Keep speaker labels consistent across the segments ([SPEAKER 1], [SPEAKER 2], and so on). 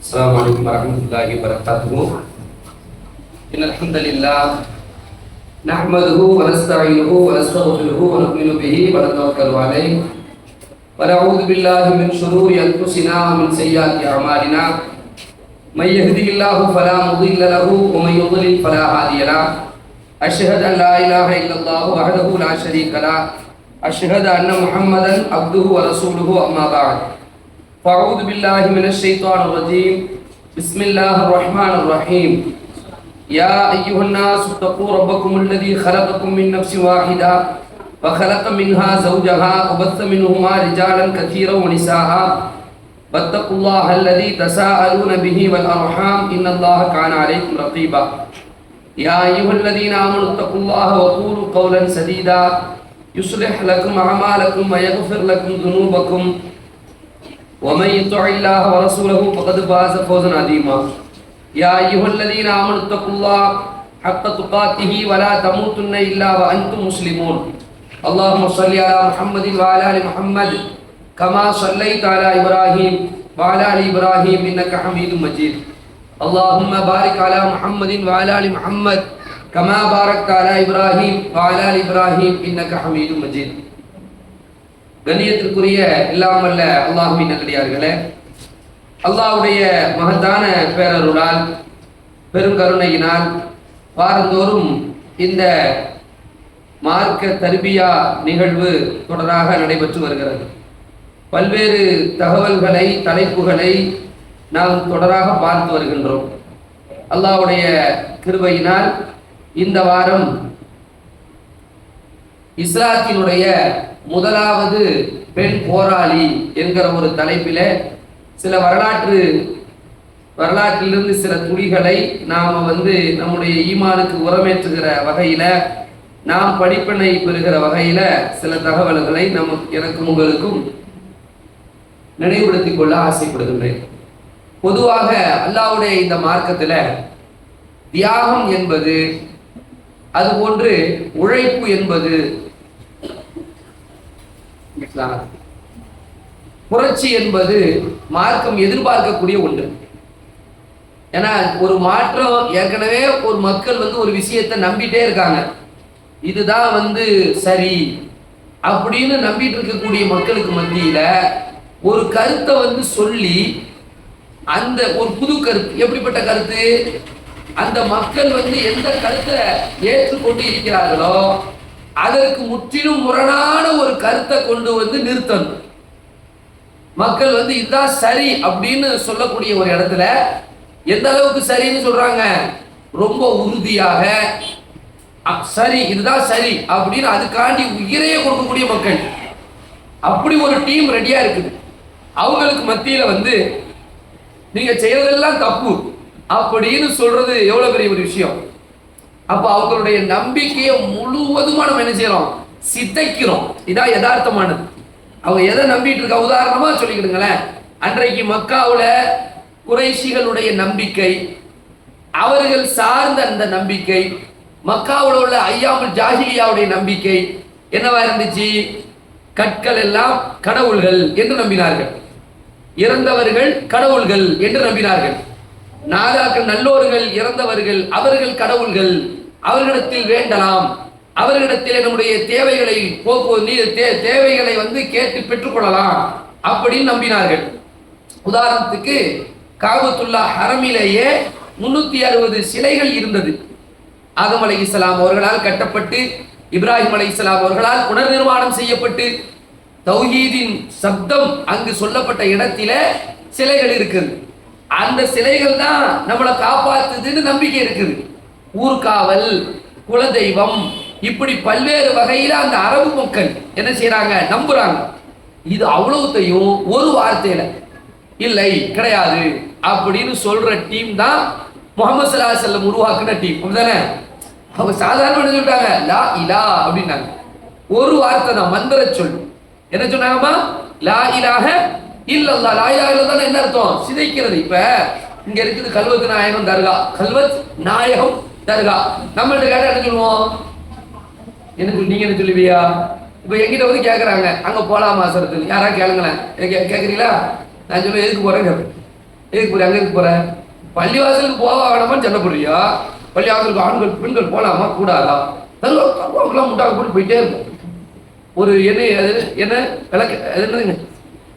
[SPEAKER 1] السلام عليكم ورحمة الله وبركاته. إن الحمد لله نحمده ونستعينه ونستغفره ونؤمن به ونتوكل عليه ونعوذ بالله من شرور أنفسنا ومن سيئات أعمالنا. من يهده الله فلا مضل له ومن يضلل فلا هادي له. أشهد أن لا إله إلا الله وحده لا شريك له. أشهد أن محمدا عبده ورسوله أما بعد. فأعوذ بالله من الشيطان الرجيم. بسم الله الرحمن الرحيم. يا أيها الناس اتقوا ربكم الذي خلقكم من نفس واحدة وخلق منها زوجها وبث منهما رجالا كثيرا ونساء واتقوا الله الذي تساءلون به والأرحام إن الله كان عليكم رقيبا. يا أيها الذين آمنوا اتقوا الله وقولوا قولا سديدا يصلح لكم أعمالكم ويغفر لكم ذنوبكم ومن يطع الله ورسوله فقد فاز فوزا عظيما. يا أيها الذين آمنوا اتقوا الله حق تقاته ولا تموتن إلا وأنتم مسلمون. اللهم صل على محمد وعلى آل محمد كما صليت على إبراهيم وعلى آل إبراهيم إنك حميد مجيد. اللهم بارك على محمد وعلى آل محمد كما باركت على إبراهيم وعلى آل إبراهيم إنك حميد مجيد. கண்ணியத்திற்குரிய எல்லாம் வல்ல அல்லாஹ்வின் நல்லடியார்களே, அல்லாஹ்வுடைய மகத்தான பேரருளால் பெருங்கருணையினால் வாரந்தோறும் இந்த மார்க்க தர்பியா நிகழ்வு தொடராக நடைபெற்று வருகிறது. பல்வேறு தகவல்களை தலைப்புகளை நாம் தொடராக பார்த்து வருகின்றோம். அல்லாஹ்வுடைய கிருபையினால் இந்த வாரம் இஸ்லாத்தினுடைய முதலாவது பெண் போராளி என்கிற ஒரு தலைப்பில் சில வரலாற்றிலிருந்து சில துளிகளை நாம் நம்முடைய ஈமானுக்கு உரமேற்றுகிற வகையில், நாம் படிப்பினை பெறுகிற வகையில் சில தகவல்களை எனக்கும் உங்களுக்கும் நினைவுபடுத்திக் கொள்ள ஆசைப்படுகின்றேன். பொதுவாக அல்லாஹ்வுடைய இந்த மார்க்கத்தில் தியாகம் என்பது, அதுபோன்று உழைப்பு என்பது, புரட்சி என்பது மார்க்கம் எதிர்பார்க்கக்கூடிய ஒன்று. ஏன்னா ஒரு மாற்றம், ஏற்கனவே ஒரு மக்கள் ஒரு விஷயத்தை நம்பிட்டே இருக்காங்க, இதுதான் சரி அப்படின்னு நம்பிட்டு இருக்கக்கூடிய மக்களுக்கு மத்தியில ஒரு கருத்தை சொல்லி, அந்த ஒரு புது கருத்து, எப்படிப்பட்ட கருத்து, அந்த மக்கள் எந்த கருத்தை ஏற்றுக்கொண்டு இருக்கிறார்களோ அதற்கு முற்றிலும் முரணான ஒரு கருத்தை கொண்டு நிறுத்தணும். மக்கள் இதுதான் சரி அப்படின்னு சொல்லக்கூடிய ஒரு இடத்துல எந்த அளவுக்கு சரின்னு சொல்றாங்க, ரொம்ப உறுதியாக சரி இதுதான் சரி அப்படின்னு அதுக்காண்டி உயிரையே கொடுக்கக்கூடிய மக்கள், அப்படி ஒரு டீம் ரெடியா இருக்குது. அவங்களுக்கு மத்தியில நீங்க செய்யறதெல்லாம் தப்பு அப்படின்னு சொல்றது எவ்வளவு பெரிய ஒரு விஷயம். அப்ப அவங்களுடைய நம்பிக்கையை முழுவதுமா நம்ம என்ன செய்யறோம், சிதைக்கிறோம். இதான் யதார்த்தமானது. அவங்க எதை நம்பிட்டு இருக்க, உதாரணமா சொல்லிக்கிடுங்களேன். அன்றைக்கு மக்காவுல குறைஷிகளுடைய நம்பிக்கை, அவர்கள் சார்ந்த அந்த நம்பிக்கை, மக்காவுல உள்ள ஐயாமுல் ஜாஹிலியாவுடைய நம்பிக்கை என்னவா இருந்துச்சு, கற்கள் எல்லாம் கடவுள்கள் என்று நம்பினார்கள், இறந்தவர்கள் கடவுள்கள் என்று நம்பினார்கள், நாதாக்கள் நல்லோர்கள் இறந்தவர்கள் அவர்கள் கடவுள்கள், அவர்களிடத்தில் வேண்டலாம், அவர்களிடத்தில் நம்முடைய தேவைகளை தேவைகளை கேட்டு பெற்றுக்கொள்ளலாம் அப்படின்னு நம்பினார்கள். உதாரணத்துக்கு காபத்துல்லா ஹரமிலேயே 360 சிலைகள் இருந்தது. ஆதம் அலைஹிஸ்ஸலாம் அவர்களால் கட்டப்பட்டு, இப்ராஹிம் அலைஹிஸ்ஸலாம் அவர்களால் புனர் நிர்மாணம் செய்யப்பட்டு, தௌஹீதின் சப்தம் அங்கு சொல்லப்பட்ட இடத்தில சிலைகள் இருக்குது. அந்த சிலைகள் தான் நம்மளை காப்பாத்துதுன்னு நம்பிக்கை இருக்குது. ஊர்காவல், குலதெய்வம், இப்படி பல்வேறு வகையில அந்த அரபு மக்கள் என்ன செய்யறாங்க, நம்புறாங்க. இது அவ்வளவுத்தையும் ஒரு வார்த்தையில இல்லை கிடையாது அப்படின்னு சொல்ற டீம் தான் முஹம்மது ஸல்லல்லாஹு அலைஹி வஸல்லம் உருவாக்குன டீம். அப்படிதானே? அவங்க சாதாரண சொல்லிட்டாங்க, லா இலா அப்படின்னாங்க. ஒரு வார்த்தை தான், மந்திர சொல். என்ன சொன்னாங்கம்மா, லா இலாஹ இல்லல்லா. லா இலாஹ இல்லல்லாஹ் என்ன அர்த்தம், சிதைக்கிறது. இப்ப இங்க இருக்குது கல்வத் நாயகம் தர்கா, கல்வத் நாயகம் தர்கா. நம்மள்ட்ட கேட்டா என்ன சொல்லுவோம், எனக்கு நீங்க என்ன சொல்லுவியா? இப்ப எங்கிட்ட கேக்குறாங்க, அங்க போலாமா சரத்து, யாரா கேளுங்களேன், கேக்குறீங்களா? நான் சொல்லுவேன், எதுக்கு போறேன். எதுக்கு போற, அங்க போற? பள்ளிவாசலுக்கு போவா வேணாமான்னு சண்டை போடுறியா? பள்ளிவாசலுக்கு ஆண்கள் பெண்கள் போலாமா கூடாதா? தருவாங்கலாம் முட்டாக போட்டு போயிட்டே இருக்கும். ஒரு என்ன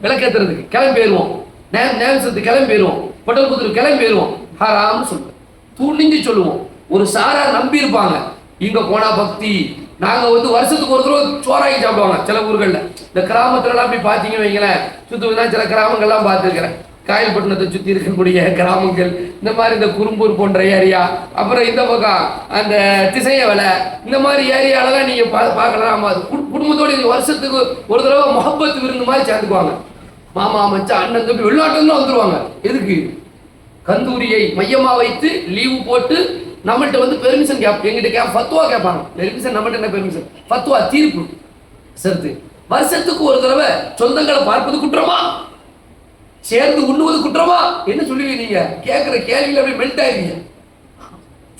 [SPEAKER 1] விளக்கேற்றுறதுக்கு கிளம்பி போயிடுவோம், நேசத்துக்கு கிளம்பி போயிடுவோம், பட்டல் குத்துக்கு கிளம்பி போயிடுவோம். ஹராம்னு சொல்லுவோம், துணிஞ்சு சொல்லுவோம். ஒரு சாரார் நம்பி இருப்பாங்க, இங்க போனா பக்தி. நாங்க வருஷத்துக்கு ஒரு தடவை சோறாக்கி சாப்பிடுவாங்க சில ஊர்கள்ல. இந்த கிராமத்துல எல்லாம் போய் பாத்தீங்கன்னு வைங்களேன், சுத்தம் சில கிராமங்கள்லாம் பார்த்துருக்கிறேன். காயல்பட்டினத்தை சுத்தி இருக்கக்கூடிய கிராமங்கள், இந்த மாதிரி இந்த குறும்பூர் போன்ற ஏரியா, அப்புறம் இந்த பக்கம் அந்த திசைய வேலை, இந்த மாதிரி ஏரியாலதான் நீங்க பார்க்கலாம். குடும்பத்தோட வருஷத்துக்கு ஒரு தடவை முகப்பத்து விருந்து மாதிரி சேர்ந்துக்குவாங்க. மாமா மச்சா அண்ணன் தம்பி வெளிநாட்டுல வந்துருவாங்க. எதுக்கு? கந்தூரியை மையமா வைத்து லீவு போட்டு நம்மள்ட்ட பெர்மிஷன் எங்கிட்ட ஃபத்வா கேட்பாங்க. பெர்மிஷன் நம்மள்ட்ட என்ன பெர்மிஷன்? ஃபத்வா, தீர்ப்பு. சரி, வருஷத்துக்கு ஒரு தடவை சொந்தங்களை பார்ப்பது குற்றமா, சேர்ந்து உண்ணுவது குற்றமா என்ன சொல்லுவீங்க? நீங்க கேட்கிற கேள்வியில அப்படியே மெல்ட் ஆயிருவீங்க.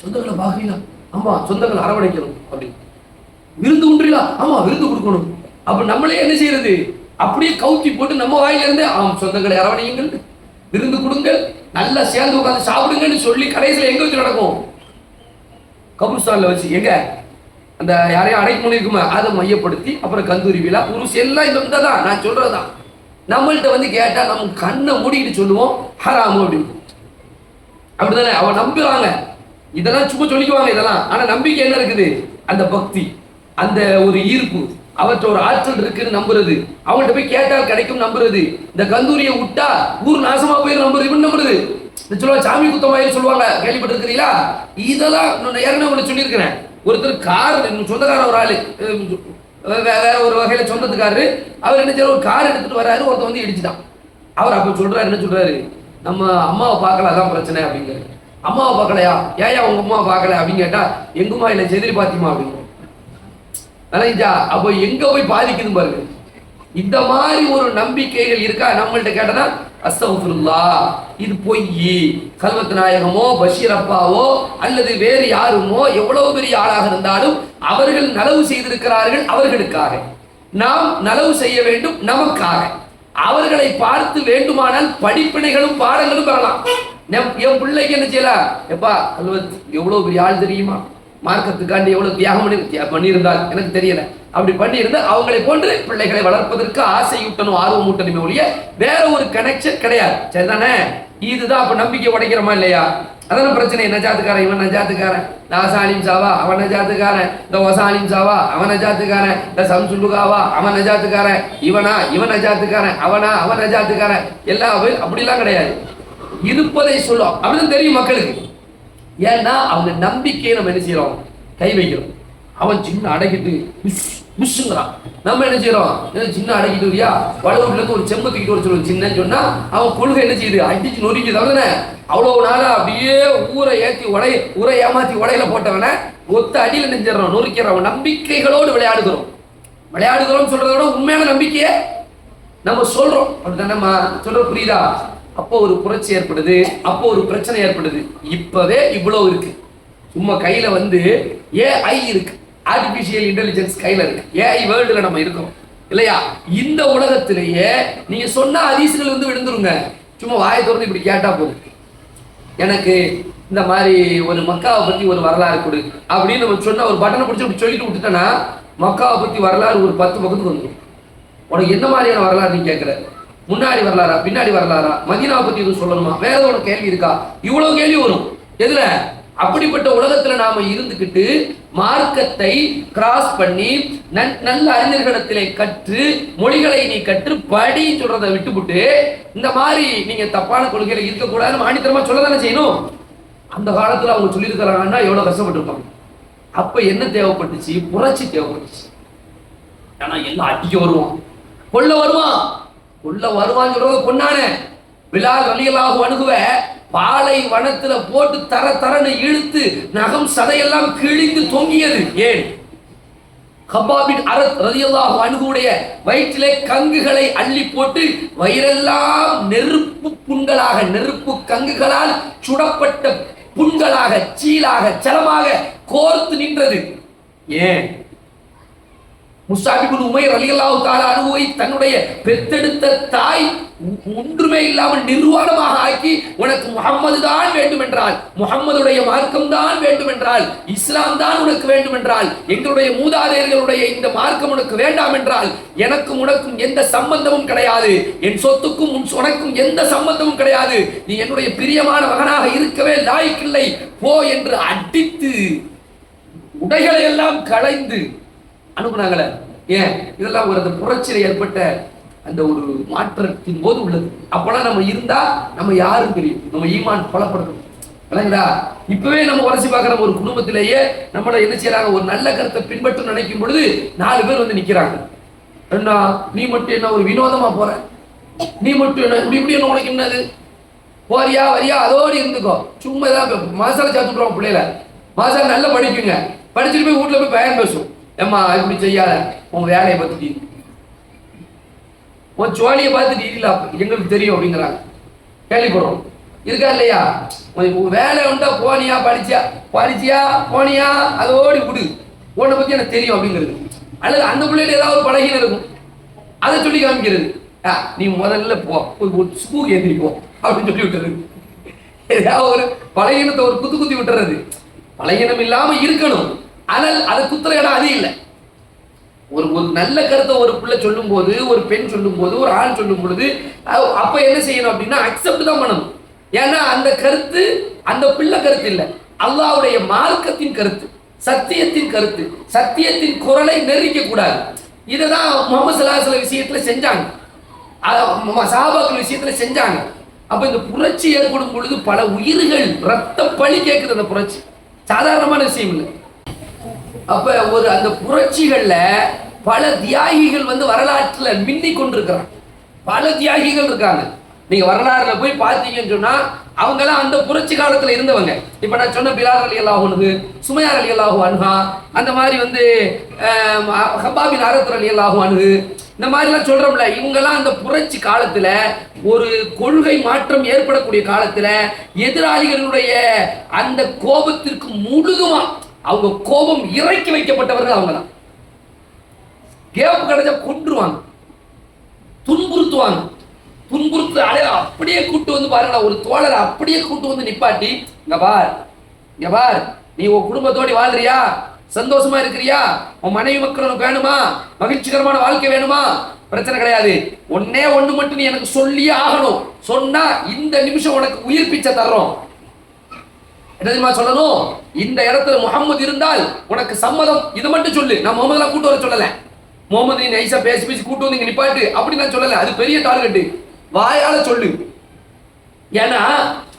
[SPEAKER 1] சொந்தங்களை பார்க்கறீங்களா? ஆமா, சொந்தங்களை அரவணைக்கணும். அப்படி விருந்து உண்டுறீங்களா? ஆமா, விருந்து கொடுக்கணும். அப்ப நம்மளே என்ன செய்யறது? அப்படியே கவுத்தி போட்டு நம்ம வாயில இருந்து சொந்தங்களை அரவணையுங்கள், விருந்து கொடுங்கள், நல்லா சேர்ந்து உட்காந்து சாப்பிடுங்கன்னு சொல்லி கடைசியில் எங்க வச்சு நடக்கும்? கபுர்ஸ்தான்ல வச்சு. எங்க அந்த யாரையும் அடைக்கணும் இருக்குமா, அதை மையப்படுத்தி அப்புறம் கந்தூரி விழா உருஸ் எல்லாம் இந்த தான் நான் சொல்றதுதான். நம்மள்ட்ட கேட்டா நம்ம கண்ணை மூடிக்கிட்டு சொல்லுவோம் ஹராமு அப்படின்னு. அப்படிதானே? அவன் நம்புறாங்க, இதெல்லாம் சும்மா சொல்லிக்குவாங்க இதெல்லாம். ஆனா நம்பிக்கை என்ன இருக்குது? அந்த பக்தி, அந்த ஒரு ஈர்ப்பு, அவற்ற ஒரு ஆற்றல் இருக்குன்னு நம்புறது. அவங்கள்ட்ட போய் கேட்டால் கிடைக்கும் நம்புறது. இந்த கந்தூரியை விட்டா ஊர் நாசமா போயிரு நம்புறது. இப்படி நம்புறது. சொல்லுவாங்க சாமி குத்தமாயிரு சொல்லுவாங்க, கேள்விப்பட்டிருக்கிறீங்களா? இதெல்லாம் ஏற்கனவே ஒன்று சொல்லியிருக்கிறேன். ஒருத்தர் கார், சொந்தக்கார ஒரு ஆளு, வேற ஒரு வகையில சொந்தத்துக்காரரு, அவர் என்ன செய்யற, ஒரு கார் எடுத்துட்டு வர்றாரு, ஒருத்தர் இடிச்சுட்டான். அவர் அப்ப சொல்றாரு, என்ன சொல்றாரு? நம்ம அம்மாவை பார்க்கல, அதான் பிரச்சனை அப்படிங்கிறாரு. அம்மாவை பார்க்கலையா? ஏன் உங்க அம்மாவை பார்க்கல அப்படின்னு கேட்டா, எங்குமா இல்ல செதிரி பாத்திமா அப்படின்னு. அப்ப எங்க போய் பாதிக்குது பாருங்க. இந்த மாதிரி ஒரு நம்பிக்கைகள் இருக்கா? நம்மள்ட்ட கேட்டனா அஸ்தக்ஃபிருல்லாஹ், இது பொய். கல்வத் நாயகமோ பஷீர் அப்பாவோ அல்லது வேறு யாருமோ எவ்வளவு பெரிய ஆளாக இருந்தாலும் அவர்கள் நலவு செய்திருக்கிறார்கள் அவர்களுக்காக. நாம் நலவு செய்ய வேண்டும் நமக்காக. அவர்களை பார்த்து வேண்டுமானால் படிப்பினைகளும் பாடங்களும் பெறலாம். என் பிள்ளைக்கு என்ன செய்யலாம்? எப்பா கல்வத் எவ்வளவு பெரிய ஆள் தெரியுமா, மார்க்கத்துக்காண்டி எவ்வளவு தியாகம் பண்ணியிருந்தால் எனக்கு தெரியல. அப்படி பண்ணியிருந்தா அவங்களை போன்று பிள்ளைகளை வளர்ப்பதற்கு ஆசையூட்டணும், ஆர்வம் ஊட்டணுமே ஒழிய வேற ஒரு கனெக்ஷன் கிடையாது. சரிதானே? இதுதான் அப்ப நம்பிக்கை உடைக்கிறோமா இல்லையா? அதான பிரச்சனை. நஜாத்துக்காரன் இவன் நஜாத்துக்காரன், நாசாலிம் சாவா அவன் நஜாத்துக்காரன், இந்த ஒசாலிம் சாவா அவன் நஜாத்துக்காரன், இந்த சம்சுல்லுகாவா அவன் நஜாத்துக்காரன், இவன் நஜாத்துக்காரன், அவன் நஜாத்துக்காரன். எல்லாம் அப்படிலாம் கிடையாது. இருப்பதை சொல்லும் அப்படின்னு தெரியும் மக்களுக்கு. ஏன்னா அவங்க நம்பிக்கையை நம்ம என்ன செய்யறோம்? கை வைக்கிறோம். அவன் சின்ன அடக்கிட்டு புஷ்ங்கிறான், நம்ம என்ன செய்யறோம்? சின்ன அடக்கிட்டு இல்லையா, வளவுல இருந்து ஒரு செம்பு தூக்கிட்டு வர சொல்லுவோம். சின்னன்னு சொன்னா அவன் கொள்கை என்ன செய்யுது? அடிச்சு நொறுக்கிது. அவதானே? அவ்வளவு நாளா அப்படியே ஊரை ஏற்றி ஊரை ஏமாத்தி உடையில போட்டவன ஒத்த அடியில நெஞ்சிடறோம், நொறுக்கிறோம். நம்பிக்கைகளோடு விளையாடுகிறோம் சொல்றத விட உண்மையான நம்பிக்கையை நம்ம சொல்றோம். அப்படித்தானே சொல்ற? புரியுதா? அப்போ ஒரு புரட்சி ஏற்படுது, அப்போ ஒரு பிரச்சனை ஏற்படுது. இப்பவே இவ்வளவு இருக்கு. சும்மா கையில ஏஐ இருக்கு, ஆர்டிபிஷியல் இன்டெலிஜென்ஸ் கையில இருக்கு. ஏஐ வேர்ல்டுல நம்ம இருக்கோம் இல்லையா? இந்த உலகத்திலேயே நீங்க சொன்ன ஹதீஸ்கள் விழுந்துருங்க. சும்மா வாயை திறந்து இப்படி கேட்டா போதும், எனக்கு இந்த மாதிரி ஒரு மக்காவை பத்தி ஒரு வரலாறு கொடு அப்படின்னு நம்ம சொன்னா, ஒரு பட்டனை பிடிச்சி இப்படி சொல்லிட்டு விட்டுட்டேன்னா மக்காவை பத்தி வரலாறு ஒரு 10 பக்கத்துக்கு வந்துடும். உனக்கு என்ன மாதிரியான வரலாறு நீ கேட்கிற? முன்னாடி வரலாறா, பின்னாடி வரலாறா, மதீனாவை பத்தி எதுவும் சொல்லணுமா, வேற ஒரு கேள்வி இருக்கா? இவ்வளவு கேள்வி வரும். எதுல? அப்படிப்பட்ட உலகத்துல நாம இருந்துகிட்டு மார்க்கத்தை கிராஸ் பண்ணி நல்ல அறிஞர்களிடத்திலே கற்று மொழிகளை நீ கற்று படி சொல்றதை விட்டுவிட்டு இந்த மாதிரி நீங்க தப்பான கொள்கையில இருக்கக்கூடாதுன்னு ஆணித்தரமா சொல்லதானே செய்யணும். அந்த காலத்துல அவங்க சொல்லியிருக்கிறாங்கன்னா எவ்வளவு கஷ்டப்பட்டிருப்பாங்க. அப்ப என்ன தேவைப்பட்டுச்சு? புரட்சி தேவைப்பட்டுச்சு. ஆனா எல்லாம் அடிக்க வருவான், கொல்ல வருவான்னு சொல்றது பொண்ணானே. பிலால் ரலியல்லாஹு அன்ஹு பாலை வனத்துல போட்டு தரன்னு இழுத்து நகம் சதையெல்லாம் கிழிந்து தொங்கியது. ஏன்? கபாபின் அரத் ரலியல்லாஹு அன்ஹுடைய வயிற்றிலே கங்குகளை அள்ளி போட்டு வயிறெல்லாம் நெருப்பு புண்களாக, நெருப்பு கங்குகளால் சுடப்பட்ட புண்களாக, சீலாக, சலமாக கோர்த்து நின்றது. ஏன்? முஸ்அப் இப்னு உமைர் ரலியல்லாஹு தஆலா அன்ஹுவை தன்னுடைய பெத்தெடுத்த தாய் ஒன்றுமே இல்லாமல் நிர்வாணமாக ஆக்கி, உனக்கு முஹம்மது தான் வேண்டும் என்றால், முஹம்மதுடைய மார்க்கம் தான் வேண்டும் என்றால், இஸ்லாம் தான் உனக்கு வேண்டும் என்றால், எங்களுடைய மூதாதையர்களுடைய இந்த மார்க்கம் உனக்கு வேண்டாம் என்றால், எனக்கும் உனக்கும் எந்த சம்பந்தமும் கிடையாது, என் சொத்துக்கும் உனக்கும் எந்த சம்பந்தமும் கிடையாது, நீ என்னுடைய பிரியமான மகனாக இருக்கவே லாய்க்கில்லை, போ என்று அடித்து உடைகளை எல்லாம் களைந்து அனுப்புனாங்களே. ஏன்? இதெல்லாம் ஒரு புரட்சியில் ஏற்பட்ட அந்த ஒரு மாற்றத்தின் போது உள்ளது. அப்பெல்லாம் நம்ம இருந்தா நம்ம யாரும் தெரியும், நம்ம ஈமான் பலப்படுத்தணும். விளங்குதா? இப்பவே நம்ம உரசி பார்க்கிற ஒரு குடும்பத்திலேயே நம்மள என்ன செய்யறாங்க, ஒரு நல்ல கருத்தை பின்பற்ற நினைக்கும் பொழுது 4 பேர் வந்து நிக்கிறாங்க. என்ன நீ மட்டும் என்ன ஒரு வினோதமா போற, நீ மட்டும் என்ன இப்படி என்ன உனக்கு என்னது, போறியா வரியா அதோடு இருந்துக்கோ, சும்மா தான் மாசால சேர்த்துட்டுருவோம் பிள்ளைல, மாசால நல்லா படிக்குங்க, படிச்சுட்டு போய் வீட்டுல போய் பயன் பேசும், ஏம்மா இப்படி செய்யாத, உன் வேலையை பத்தி உன் சோழியை பார்த்துட்டு இல்ல எங்களுக்கு தெரியும் அப்படிங்கிறாங்க. கேள்விப்படுறோம் இருக்கா இல்லையா? வேலை உண்டா, போனியா படிச்சியா போனியா அதோடு விடு, உன்னை பத்தி எனக்கு தெரியும் அப்படிங்கிறது. அல்லது அந்த பிள்ளைல ஏதாவது ஒரு பழகின இருக்கும், அதை சொல்லி காமிக்கிறது. நீ முதல்ல போ, ஸ்கூல் எந்திரிப்போ அப்படின்னு சொல்லி விட்டுறது. ஏதாவது ஒரு பழகினத்தை ஒரு குத்தி விட்டுறது. பழகினம் இல்லாம இருக்கணும், ஆனால் அதை குத்துற இடம் அது இல்லை. ஒரு நல்ல கருத்தை ஒரு பிள்ளை சொல்லும் போது, ஒரு பெண் சொல்லும் போது, ஒரு ஆண் சொல்லும் பொழுது, அப்ப என்ன செய்யணும் அப்படின்னா அக்செப்ட் தான் பண்ணணும். ஏன்னா அந்த கருத்து அந்த பிள்ளை கருத்து இல்லை, அல்லாஹ்வுடைய மார்க்கத்தின் கருத்து, சத்தியத்தின் கருத்து, சத்தியத்தின் குரலை நெருக்க கூடாது. இதைதான் முஹம்மது ஸல்லல்லாஹு அலைஹி வஸல்லம் விஷயத்துல செஞ்சாங்க, சஹாபாக்கள் விஷயத்துல செஞ்சாங்க. அப்ப இந்த புரட்சி ஏற்படும் பொழுது பல உயிர்கள் ரத்த பழி கேட்குது. அந்த புரட்சி சாதாரணமான விஷயம் இல்லை. அப்ப ஒரு அந்த புரட்சிகள்ல பல தியாகிகள் வந்து வரலாற்றுல மின்னி கொண்டிருக்கிறாங்க. பல தியாகிகள் இருக்காங்க. நீங்க வரலாறுல போய் பார்த்தீங்கன்னு சொன்னா அவங்க எல்லாம் அந்த புரட்சி காலத்துல இருந்தவங்க. இப்ப நான் சொன்ன பிலால் ரலியல்லாஹு அன்ஹு, சுமையா ரலியல்லாஹு அன்ஹா, அந்த மாதிரி வந்து ஹப்பாப் பின் அரத் ரலியல்லாஹு அன்ஹு, இந்த மாதிரி எல்லாம் சொல்றோம்ல, இவங்க எல்லாம் அந்த புரட்சி காலத்துல ஒரு கொள்கை மாற்றம் ஏற்படக்கூடிய காலத்துல எதிராளிகளுடைய அந்த கோபத்திற்கு முழுதுமா அவங்க கோபம் இறக்கி வைக்கப்பட்டவர்கள். அவங்க தான் கேப் கிடைச்சா கொன்றுவாங்க, துன்புறுத்துவாங்க. துன்புறுத்து அப்படியே கூட்டு வந்து பாருங்க, ஒரு தோழரை அப்படியே கூட்டு வந்து நிப்பாட்டி, இங்க பார் நீ உன் குடும்பத்தோடு வாழ்றியா, சந்தோஷமா இருக்கிறியா, உன் மனைவி மக்கள் உனக்கு வேணுமா, மகிழ்ச்சிகரமான வாழ்க்கை வேணுமா, பிரச்சனை கிடையாது, ஒன்னே ஒண்ணு மட்டும் நீ எனக்கு சொல்லியே ஆகணும், சொன்னா இந்த நிமிஷம் உனக்கு உயிர் பிச்சை தர்றோம். என்ன தெரியுமா சொல்லணும்? இந்த இடத்துல முஹம்மது இருந்தால் உனக்கு சம்மதம், இதை மட்டும் சொல்லு. நான் முகமதுலாம் கூட்டு வர சொல்லல, முகமது நீ நைசா பேசி கூட்டு வந்து நிப்பாட்டு அப்படி நான் சொல்லல. அது பெரிய டார்கெட், வாயால சொல்லு. ஏன்னா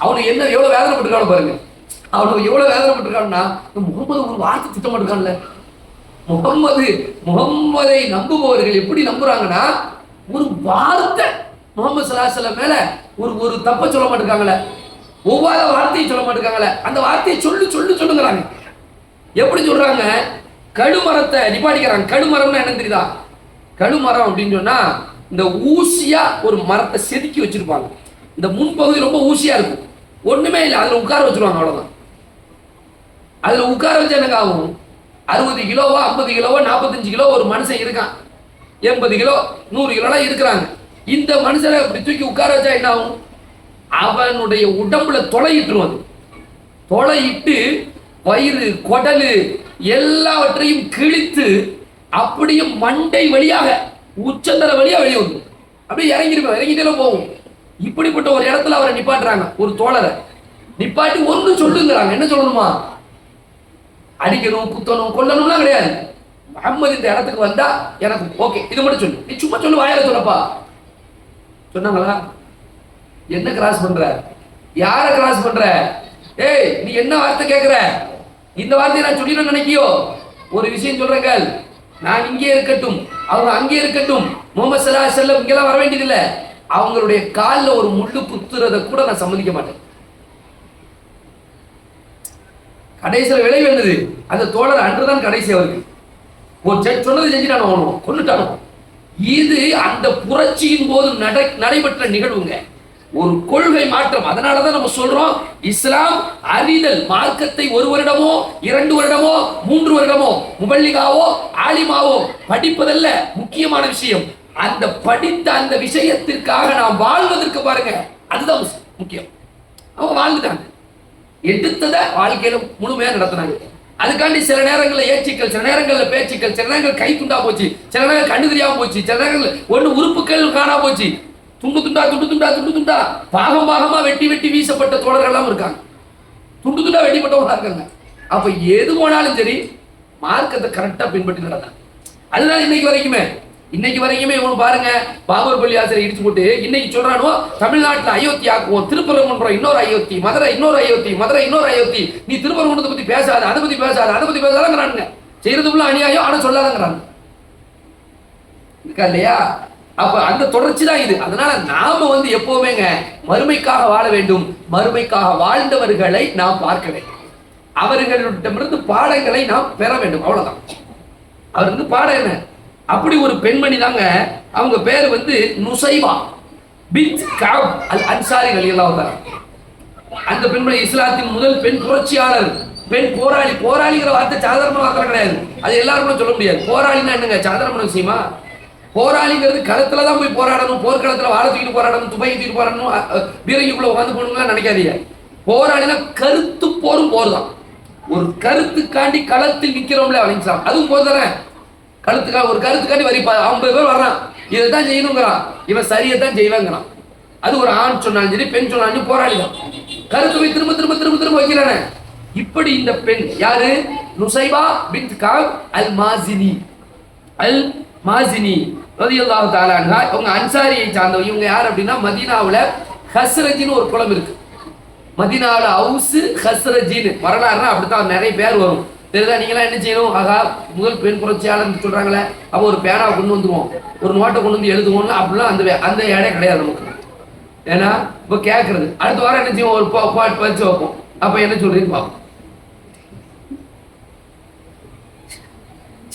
[SPEAKER 1] அவனுக்கு என்ன எவ்வளவு வேதனைப்பட்டிருக்கானு பாருங்க. அவனுக்கு எவ்வளவு வேதனைப்பட்டிருக்கான்னா, முகமது ஒரு வார்த்தை திட்டமாட்டிருக்கான்ல. முகம்மதை நம்புபவர்கள் எப்படி நம்புறாங்கன்னா, ஒரு வார்த்தை முகமது ஸல்லல்லாஹு அலைஹி வஸல்லம் மேல ஒரு தப்ப சொல்ல மாட்டிருக்காங்களே, ஒவ்வொரு வார்த்தையும் சொல்ல மாட்டிருக்காங்களே, அந்த வார்த்தையை சொல்லுங்கிறாங்க. எப்படி சொல்றாங்க? கடுமரத்தை நிப்பாட்டிக்கிறாங்க. கடுமரம்னா என்ன தெரியுதா? கடுமரம் அப்படின்னு சொன்னா இந்த ஊசியா ஒரு மரத்தை செதுக்கி வச்சிருப்பாங்க. இந்த முன்பகுதி ரொம்ப ஊசியா இருக்கும், ஒண்ணுமே இல்லை, அதுல உட்கார வச்சிருவாங்க, அவ்வளவுதான். அதுல உட்கார வச்சு எனக்கு ஆகும் 60 கிலோவா 50 கிலோவா 45 கிலோ ஒரு மனுஷன் இருக்கான், 80 கிலோ 100 கிலோலாம் இருக்கிறாங்க. இந்த மனுஷனை இப்படி தூக்கி உட்கார வச்சா என்ன ஆகும்? அவனுடைய உடம்புல தொலையிட்டுருவது, தொலையிட்டு வயிறு குடலு எல்லாவற்றையும் கிழித்து அப்படியே மண்டை வழியாக உச்சந்தர வழியா வெளியே வந்து அப்படியே இறங்கிட்டே போகும். இப்படிப்பட்ட ஒரு இடத்துல அவரை நிப்பாட்டுறாங்க, ஒரு தோழரை நிப்பாட்டி ஒன்று சொல்லுங்கிறாங்க. என்ன சொல்லணுமா? அடிக்கணும், குத்தணும், கொல்லணும்லாம் கிடையாது. முஹம்மது இந்த இடத்துக்கு வந்தா எனக்கு ஓகே, இது மட்டும் சொல்லு, நீ சும்மா சொல்லு, வாயால சொல்லப்பா. சொன்னாங்களா? என்ன கிராஸ் பண்ற, யார கிராஸ் பண்ற, ஏய் நீ என்ன வார்த்தை கேட்கிற, இந்த வார்த்தையை நான் சொல்லிடணும்னு நினைக்கியோ? ஒரு விஷயம் சொல்றேங்க, நான் இங்கே இருக்கட்டும், அவங்க அங்கே இருக்கட்டும், முஹம்மது ஸல்லல்லாஹு அலைஹி வஸல்லம் இங்கெல்லாம் வர வேண்டியதில்லை, அவங்களுடைய காலில் ஒரு முள்ளு குத்துறத கூட நான் சம்மதிக்க மாட்டேன். கடைசியில் விளைவு என்னது? அந்த தோழர் அன்றுதான் கடைசி அவருக்கு ஒரு சொன்னது செஞ்சுட்டானோ, கொண்டுட்டானோ. இது அந்த புரட்சியின் போது நடைபெற்ற நிகழ்வுங்க. ஒரு கொள்கை மாற்றம். அதனாலதான் நம்ம சொல்றோம், இஸ்லாம் அறிதல் மார்க்கத்தை 1 வருடமோ 2 வருடமோ 3 வருடமோ முபல்லிகாவோ ஆலிமாவோ படிப்பதல்ல முக்கியமான விஷயம். அந்த படித்த அந்த விஷயத்திற்காக நாம் வாழ்வதற்கு பாருங்க, அதுதான் முக்கியம். அவங்க வாழ்ந்துட்டாங்க, எடுத்தத வாழ்க்கையில முழுமையா நடத்தினாங்க. அதுக்காண்டி சில நேரங்களில் ஏச்சிக்கள், சில நேரங்களில் பேச்சுக்கள், சில நேரங்கள் கை துண்டா போச்சு, சில நேரங்கள் கண்டு தெரியாம போச்சு, சில நேரங்கள் ஒன்று உறுப்புகள் காணா போச்சு, துண்டு துண்டா பாகம் பாகமா வெட்டி வெட்டி வீசப்பட்ட தோழர்கள் எல்லாம் இருக்காங்க, துண்டு துண்டா வெட்டிப்பட்டவங்களா இருக்காங்க. அப்ப எது போனாலும் சரி மார்க்கத்தை கரெக்டா பின்பற்றி நடந்தாங்க. அதுதான் இன்னைக்கு வரைக்குமே இவங்க பாருங்க, பாபர் பள்ளி ஆசிரியர் இடிச்சு போட்டு இன்னைக்கு சொல்றானோ தமிழ்நாட்டில் அயோத்தி ஆக்குவோம், திருப்பரங்குன்றம் இன்னொரு அயோத்தி, மதுரை இன்னொரு அயோத்தி, மதுரை இன்னொரு அயோத்தி, நீ திருப்பரங்குன்றத்தை பத்தி பேசாத, அதை பத்தி பேசாதாங்கிறானுங்க. செய்யறதுக்குள்ள அநியாயம், ஆனா சொல்லாதங்கிறாங்க. இருக்கா இல்லையா? அப்ப அந்த தொடர்ச்சி தான் இது. அதனால நாம எப்பவுமேங்க மறுமைக்காக வாழ வேண்டும், மறுமைக்காக வாழ்ந்தவர்களை நாம் பார்க்க வேண்டும், அவர்களிடமிருந்து பாடங்களை நாம் பெற வேண்டும். அவ்வளவுதான். அவருக்கு பாடம் என்ன? அப்படி ஒரு பெண்மணி தாங்க, அவங்க பேர் நுசைபா பின்த் கஅப் அல் அன்சாரி ரலியல்லாஹு தஆலா. அந்த பெண்மணி இஸ்லாத்தின் முதல் பெண் புரட்சியாளர், பெண் போராளி. போராளிங்கிற வார்த்தை சாதாரண வார்த்தை கிடையாது, அது எல்லாரும் சொல்ல முடியாது. போராளின்னா என்னங்க சாதாரண விஷயமா? போராளிங்கிறது களத்துல தான் போய் போராடணும், போர்க்களத்துல வாழை தூக்கிட்டு போராடணும், துப்பாக்கி தூக்கிட்டு போராடணும், பீரங்கிக்குள்ள உட்காந்து போகணும்லாம் நினைக்காதீங்க. போராளினா கருத்து போரும் போர் தான். ஒரு கருத்துக்காண்டி களத்தில் நிக்கிறோம்ல அலிங்சாம், அதுவும் போர் தானே. கருத்துக்காக ஒரு கருத்துக்காண்டி வரி 50 பேர் வர்றான், இதை தான் செய்யணுங்கிறான், இவன் சரியை தான் செய்வாங்கிறான். அது ஒரு ஆண் சொன்னாலும் சரி பெண் சொன்னாலும் போராளி தான். கருத்து போய் திரும்ப திரும்ப திரும்ப திரும்ப வைக்கிறானே. இப்படி இந்த பெண் யாரு? நுசைபா பின்த் கஅப் அல் மாசினி ரலியல்லாஹு தஆலா அன்ஹா. அவங்க அன்சாரியை சார்ந்தவங்க. இவங்க யார் அப்படின்னா, மதீனாவுல ஹஸ்ரஜின்னு ஒரு குளம் இருக்கு. மதீனாவுல அவுஸ் ஹஸ்ரஜின்னு வரலாறுனா அப்படித்தான் நிறைய பேர் வரும். தெரியுதா? நீங்களாம் என்ன செய்யணும்? ஆகா, முதல் பெண் புரட்சியாளர் சொல்றாங்களே, அப்போ ஒரு பேனாவை கொண்டு வந்துருவோம், ஒரு நோட்டை கொண்டு வந்து எழுதுவோம் அப்படிலாம் அந்த இடம் கிடையாது நமக்கு. ஏன்னா இப்போ கேட்கறது அடுத்த வாரம் என்ன செய்வோம், ஒரு பாட்டு பறிச்சு வைப்போம். அப்ப என்ன சொல்றீங்க பார்ப்போம்.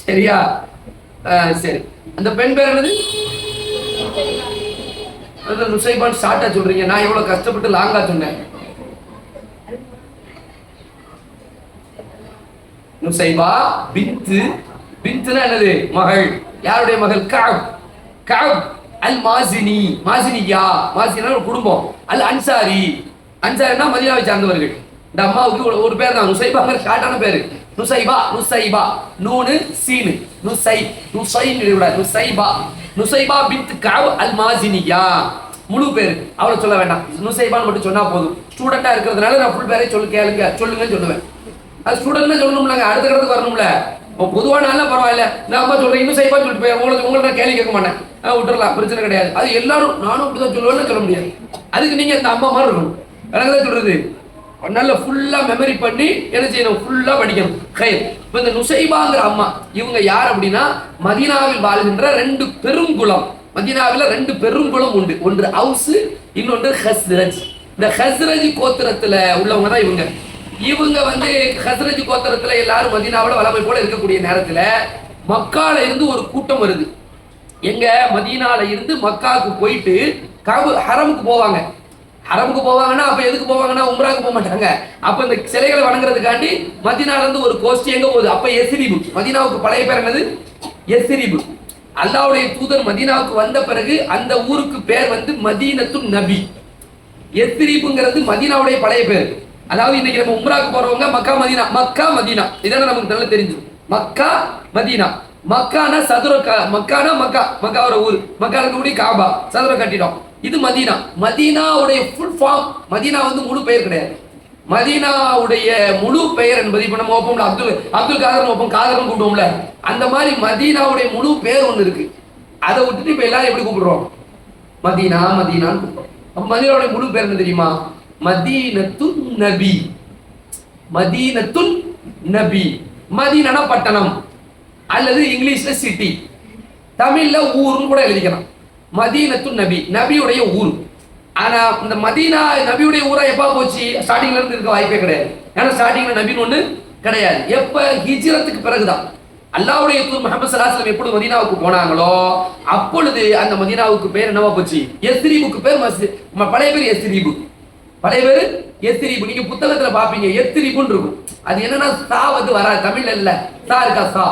[SPEAKER 1] சரியா? சரி, அந்த பெண் பேர் என்னது? நுசைபான் ஷார்ட்டா சொல்றீங்க, நான் எவ்வளவு கஷ்டப்பட்டு லாங்கா சொன்னேன். நுசைபா பின்த்னா என்னது? மகள். யாருடைய மகள்? கஅப் அல் மாசினியா. மாசினா ஒரு குடும்பம். அல் அன்சாரினா மதீனாவை சார்ந்தவர்கள். இந்த அம்மாவுக்கு ஒரு பேர் தான், நுசைபாங்கிற ஷார்ட்டான பேரு. நுசைபா நூனு சீனு நுசைபா பின்த் கஅப் அல் மாசினியா. முழு பேரு அவளை சொல்ல வேண்டாம், நுசைபான்னு மட்டும் சொன்னா போதும். ஸ்டூடெண்டா இருக்கிறதுனால நான் ஃபுல் பேரை சொல்லுங்கன்னு சொல்லுவேன். அது ஸ்டூடெண்ட் சொல்லணும்லங்க, அடுத்த கடத்துக்கு வரணும்ல. பொதுவான நாள் பரவாயில்ல, நான் அம்மா சொல்றேன் இன்னும் சைபா சொல்லிட்டு போய் உங்கள்ட்ட கேள்வி கேட்க மாட்டேன், விட்டுறலாம், பிரச்சனை கிடையாது. அது எல்லாரும் நானும் அப்படிதான் சொல்லுவேன்னு சொல்ல முடியாது. அதுக்கு நீங்க இந்த அம்மா மாதிரி இருக்கணும். எனக்கு தான் சொல்றது, நல்ல ஃபுல்லா மெமரி பண்ணி என்ன செய்யணும், ஃபுல்லா படிக்கணும். இப்ப இந்த நுசைபாங்கிற அம்மா இவங்க யார் அப்படின்னா, மதீனாவில் வாழ்கின்ற 2 பெருங்குளம். மதீனாவில் 2 பெருங்குளம் உண்டு, ஒன்று அவுஸ், இன்னொன்று ஹஸ்ரஜ். இந்த ஹஸ்ரஜ் கோத்திரத்துல உள்ளவங்க தான் இவங்க. ஹஸ்ரஜ் கோத்திரத்துல எல்லாரும் மதீனாவோட வளமை போல இருக்கக்கூடிய நேரத்துல மக்கால இருந்து ஒரு கூட்டம் வருது. எங்க? மதீனால இருந்து மக்காவுக்கு போயிட்டு ஹரமுக்கு போவாங்க. ஹரமுக்கு போவாங்கன்னா அப்ப எதுக்கு போவாங்கன்னா உம்ராக்கு போக மாட்டாங்க. அப்ப இந்த சிலைகளை வணங்குறதுக்காண்டி மதீனால இருந்து ஒரு கோஷ்டி எங்க போகுது? அப்ப எஸ்ரிபு. மதீனாவுக்கு பழைய பேர் என்னது? எஸ்ரிபு. அல்லாஹ்வுடைய தூதர் மதீனாவுக்கு வந்த பிறகு அந்த ஊருக்கு பேர் மதீனத்துன் நபி. எஸ்ரிபுங்கிறது மதீனாவுடைய பழைய பேர். அதாவது இன்னைக்கு நம்ம உம்ராக்கு போறவங்க மக்கா மதீனா இதெல்லாம் நமக்கு நல்லா தெரிஞ்சு. மக்கா மதீனா. மக்கானா சதுர, மக்காவோட ஊர், மக்கா இருக்கக்கூடிய காபா சதுர கட்டிடம். இது மதீனா. மதீனாவுடைய ஃபுல் ஃபார்ம், மதீனா முழு பெயர் கிடையாது. மதீனாவுடைய முழு பெயர் என்பது இப்ப நம்ம வைப்போம்ல, அப்துல் காதர் வைப்போம், காதர்னு கூப்பிடுவோம்ல, அந்த மாதிரி மதீனாவுடைய முழு பெயர் ஒண்ணு இருக்கு. அதை விட்டுட்டு இப்ப எல்லாரும் எப்படி கூப்பிடுறோம்? மதீனான்னு கூப்பிடுறோம். அப்ப மதீனாவுடைய முழு பேர் என்ன தெரியுமா? மதீனத்துன் நபி. மதீனா பட்டணம் அல்லது இங்கிலீஷ்ல சிட்டி, தமிழ்ல ஊர்னு கூட எழுதிக்கலாம். மதீனத்துன் நபி, நபியுடைய ஊர். ஆனா இந்த மதீனா நபியுடைய ஊரா எப்ப போச்சு? ஸ்டார்டிங்ல இருந்து இருக்க வாய்ப்பே கிடையாது. ஏன்னா ஸ்டார்டிங்ல நபின்னு ஒண்ணு கிடையாது. எப்ப? ஹிஜ்ரத்துக்கு பிறகுதான். அல்லாஹ்வுடைய தூதர் முஹம்மது ஸல்லல்லாஹு அலைஹி வஸல்லம் எப்பொழுது மதீனாவுக்கு போனாங்களோ அப்பொழுது அந்த மதீனாவுக்கு பேர் என்னவா போச்சு? எஸ்ரீபுக்கு பேர் பழைய பேர் எஸ்ரீபு. பழைய பேர் எஸ்ரீபு. நீங்க புத்தகத்துல பாப்பீங்க எஸ்ரீபுன்னு இருக்கும். அது என்னன்னா சா வந்து வராது, தமிழ்ல இல்ல, சா இருக்கா, சா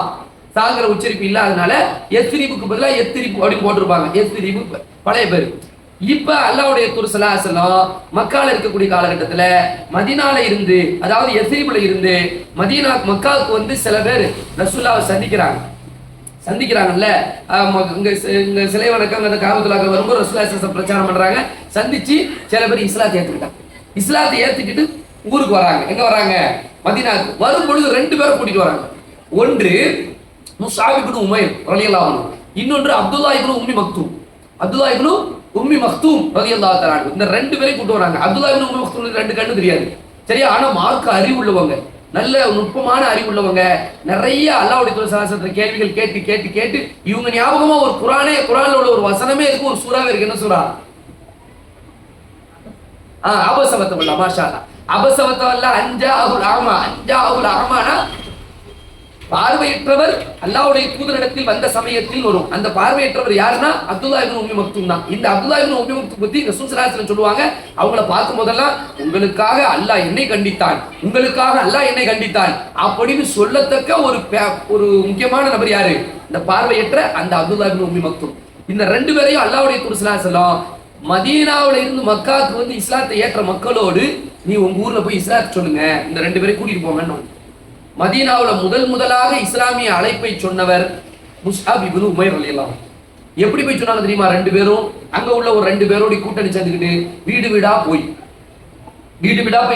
[SPEAKER 1] சாங்கிற உச்சரிப்பு இல்லாதனால எஸ்ரீபுக்கு பதிலா எஸ்ரீபு அப்படின்னு போட்டிருப்பாங்க. எஸ்ரீபு பழைய பேர். இப்ப அல்லாஹ்வுடைய தூதர் ஸல்லல்லாஹு அலைஹி வஸல்லம் மக்கால இருக்கக்கூடிய காலகட்டத்துல மதீனால இருந்து, அதாவது எஸ்ரீபுல இருந்து மக்காவுக்கு வந்து சில பேர் ரசூலுல்லாஹ்வை சந்திக்கிறாங்கல்ல, இங்க சிலை வணக்கம் அந்த காபத்துல்லாஹ் வரும்போது ரசூலுல்லாஹ் பிரச்சாரம் பண்றாங்க. சந்திச்சு சில பேர் இஸ்லாத்தை ஏத்துக்கிட்டாங்க. இஸ்லாத்தை ஏத்துக்கிட்டு ஊருக்கு வராங்க. எங்க வராங்க? மதீனாவுக்கு. வரும்பொழுது 2 பேரை கூட்டிட்டு வராங்க. ஒன்று முஸ்அப் இப்னு உமைர் ரலியல்லாஹு அன்ஹு, இன்னொன்று அப்துல்லா இப்னு உம்மி மக்தூம். அப்துல்லா இப்னு உம்மி மக்தூம் ரலியல்லாஹு தஆலா அன்ஹு. இந்த 2 பேரை கூட்டிட்டு வராங்க. அப்துல்லா இப்னு உம்மி மக்தூம் 2 கண்ணு தெரியாது, சரியா? ஆனா மார்க்க அறிவு உள்ளவங்க, நல்ல நுட்பமான அறிவு உள்ளவங்க. நிறைய அல்லாஹ்வுடைய தூதர் ஸல்லல்லாஹு அலைஹி வஸல்லம் கேள்விகள் கேட்டு கேட்டு கேட்டு இவங்க ஞாபகமா ஒரு குர்ஆன்ல உள்ள ஒரு வசனமே இருக்கு, ஒரு சூறாவே இருக்கு. என்ன சூரா? அபஸவத்தவல்ல. மாஷா அல்லாஹ். அபஸவத்தவல்ல அன்ஜாஹுல் அமா. அன்ஜாஹுல் அமானா பார்வையற்றவர் அல்லாஹ்வுடைய தூதரிடத்தில் வந்த சமயத்தில் வரும். அந்த பார்வையற்றவர் யாருன்னா அப்துல்லா இப்னு உம்மி மக்தூம் தான். இந்த அப்துல்லா இப்னு உம்மி மக்தூம் பத்தி ரசூல் ஸல்லல்லாஹு அலைஹி வஸல்லம் சொல்லுவாங்க, அவங்கள பார்க்கும் போதெல்லாம் உங்களுக்காக அல்லாஹ் என்னை கண்டித்தான், உங்களுக்காக அல்லாஹ் என்னை கண்டித்தான் அப்படின்னு சொல்லத்தக்க ஒரு முக்கியமான நபர் யாரு? இந்த பார்வையற்ற அந்த அப்துல்லா இப்னு உம்மி மக்தூம். இந்த 2 பேரையும் அல்லாஹ்வுடைய தூதர் ஸல்லல்லாஹு அலைஹி வஸல்லம் மதீனாவுல இருந்து மக்காவுக்கு வந்து இஸ்லாத்தை ஏற்ற மக்களோடு நீ உங்க ஊர்ல போய் இஸ்லாத்தை சொல்லுங்க, இந்த 2 பேரை கூட்டிட்டு போங்கன்னு. மதீனாவுல முதலாக இஸ்லாமிய அழைப்பை சொன்னவர் முஸ்அப் இப்னு உமைர் ரலியல்லாஹு அன்ஹு. எப்படி போய் சொன்னாங்க தெரியுமா? 2 பேரும் அங்க உள்ள ஒரு 2 பேரோட கூட்டணி சேர்ந்துக்கிட்டு வீடு வீடா போய்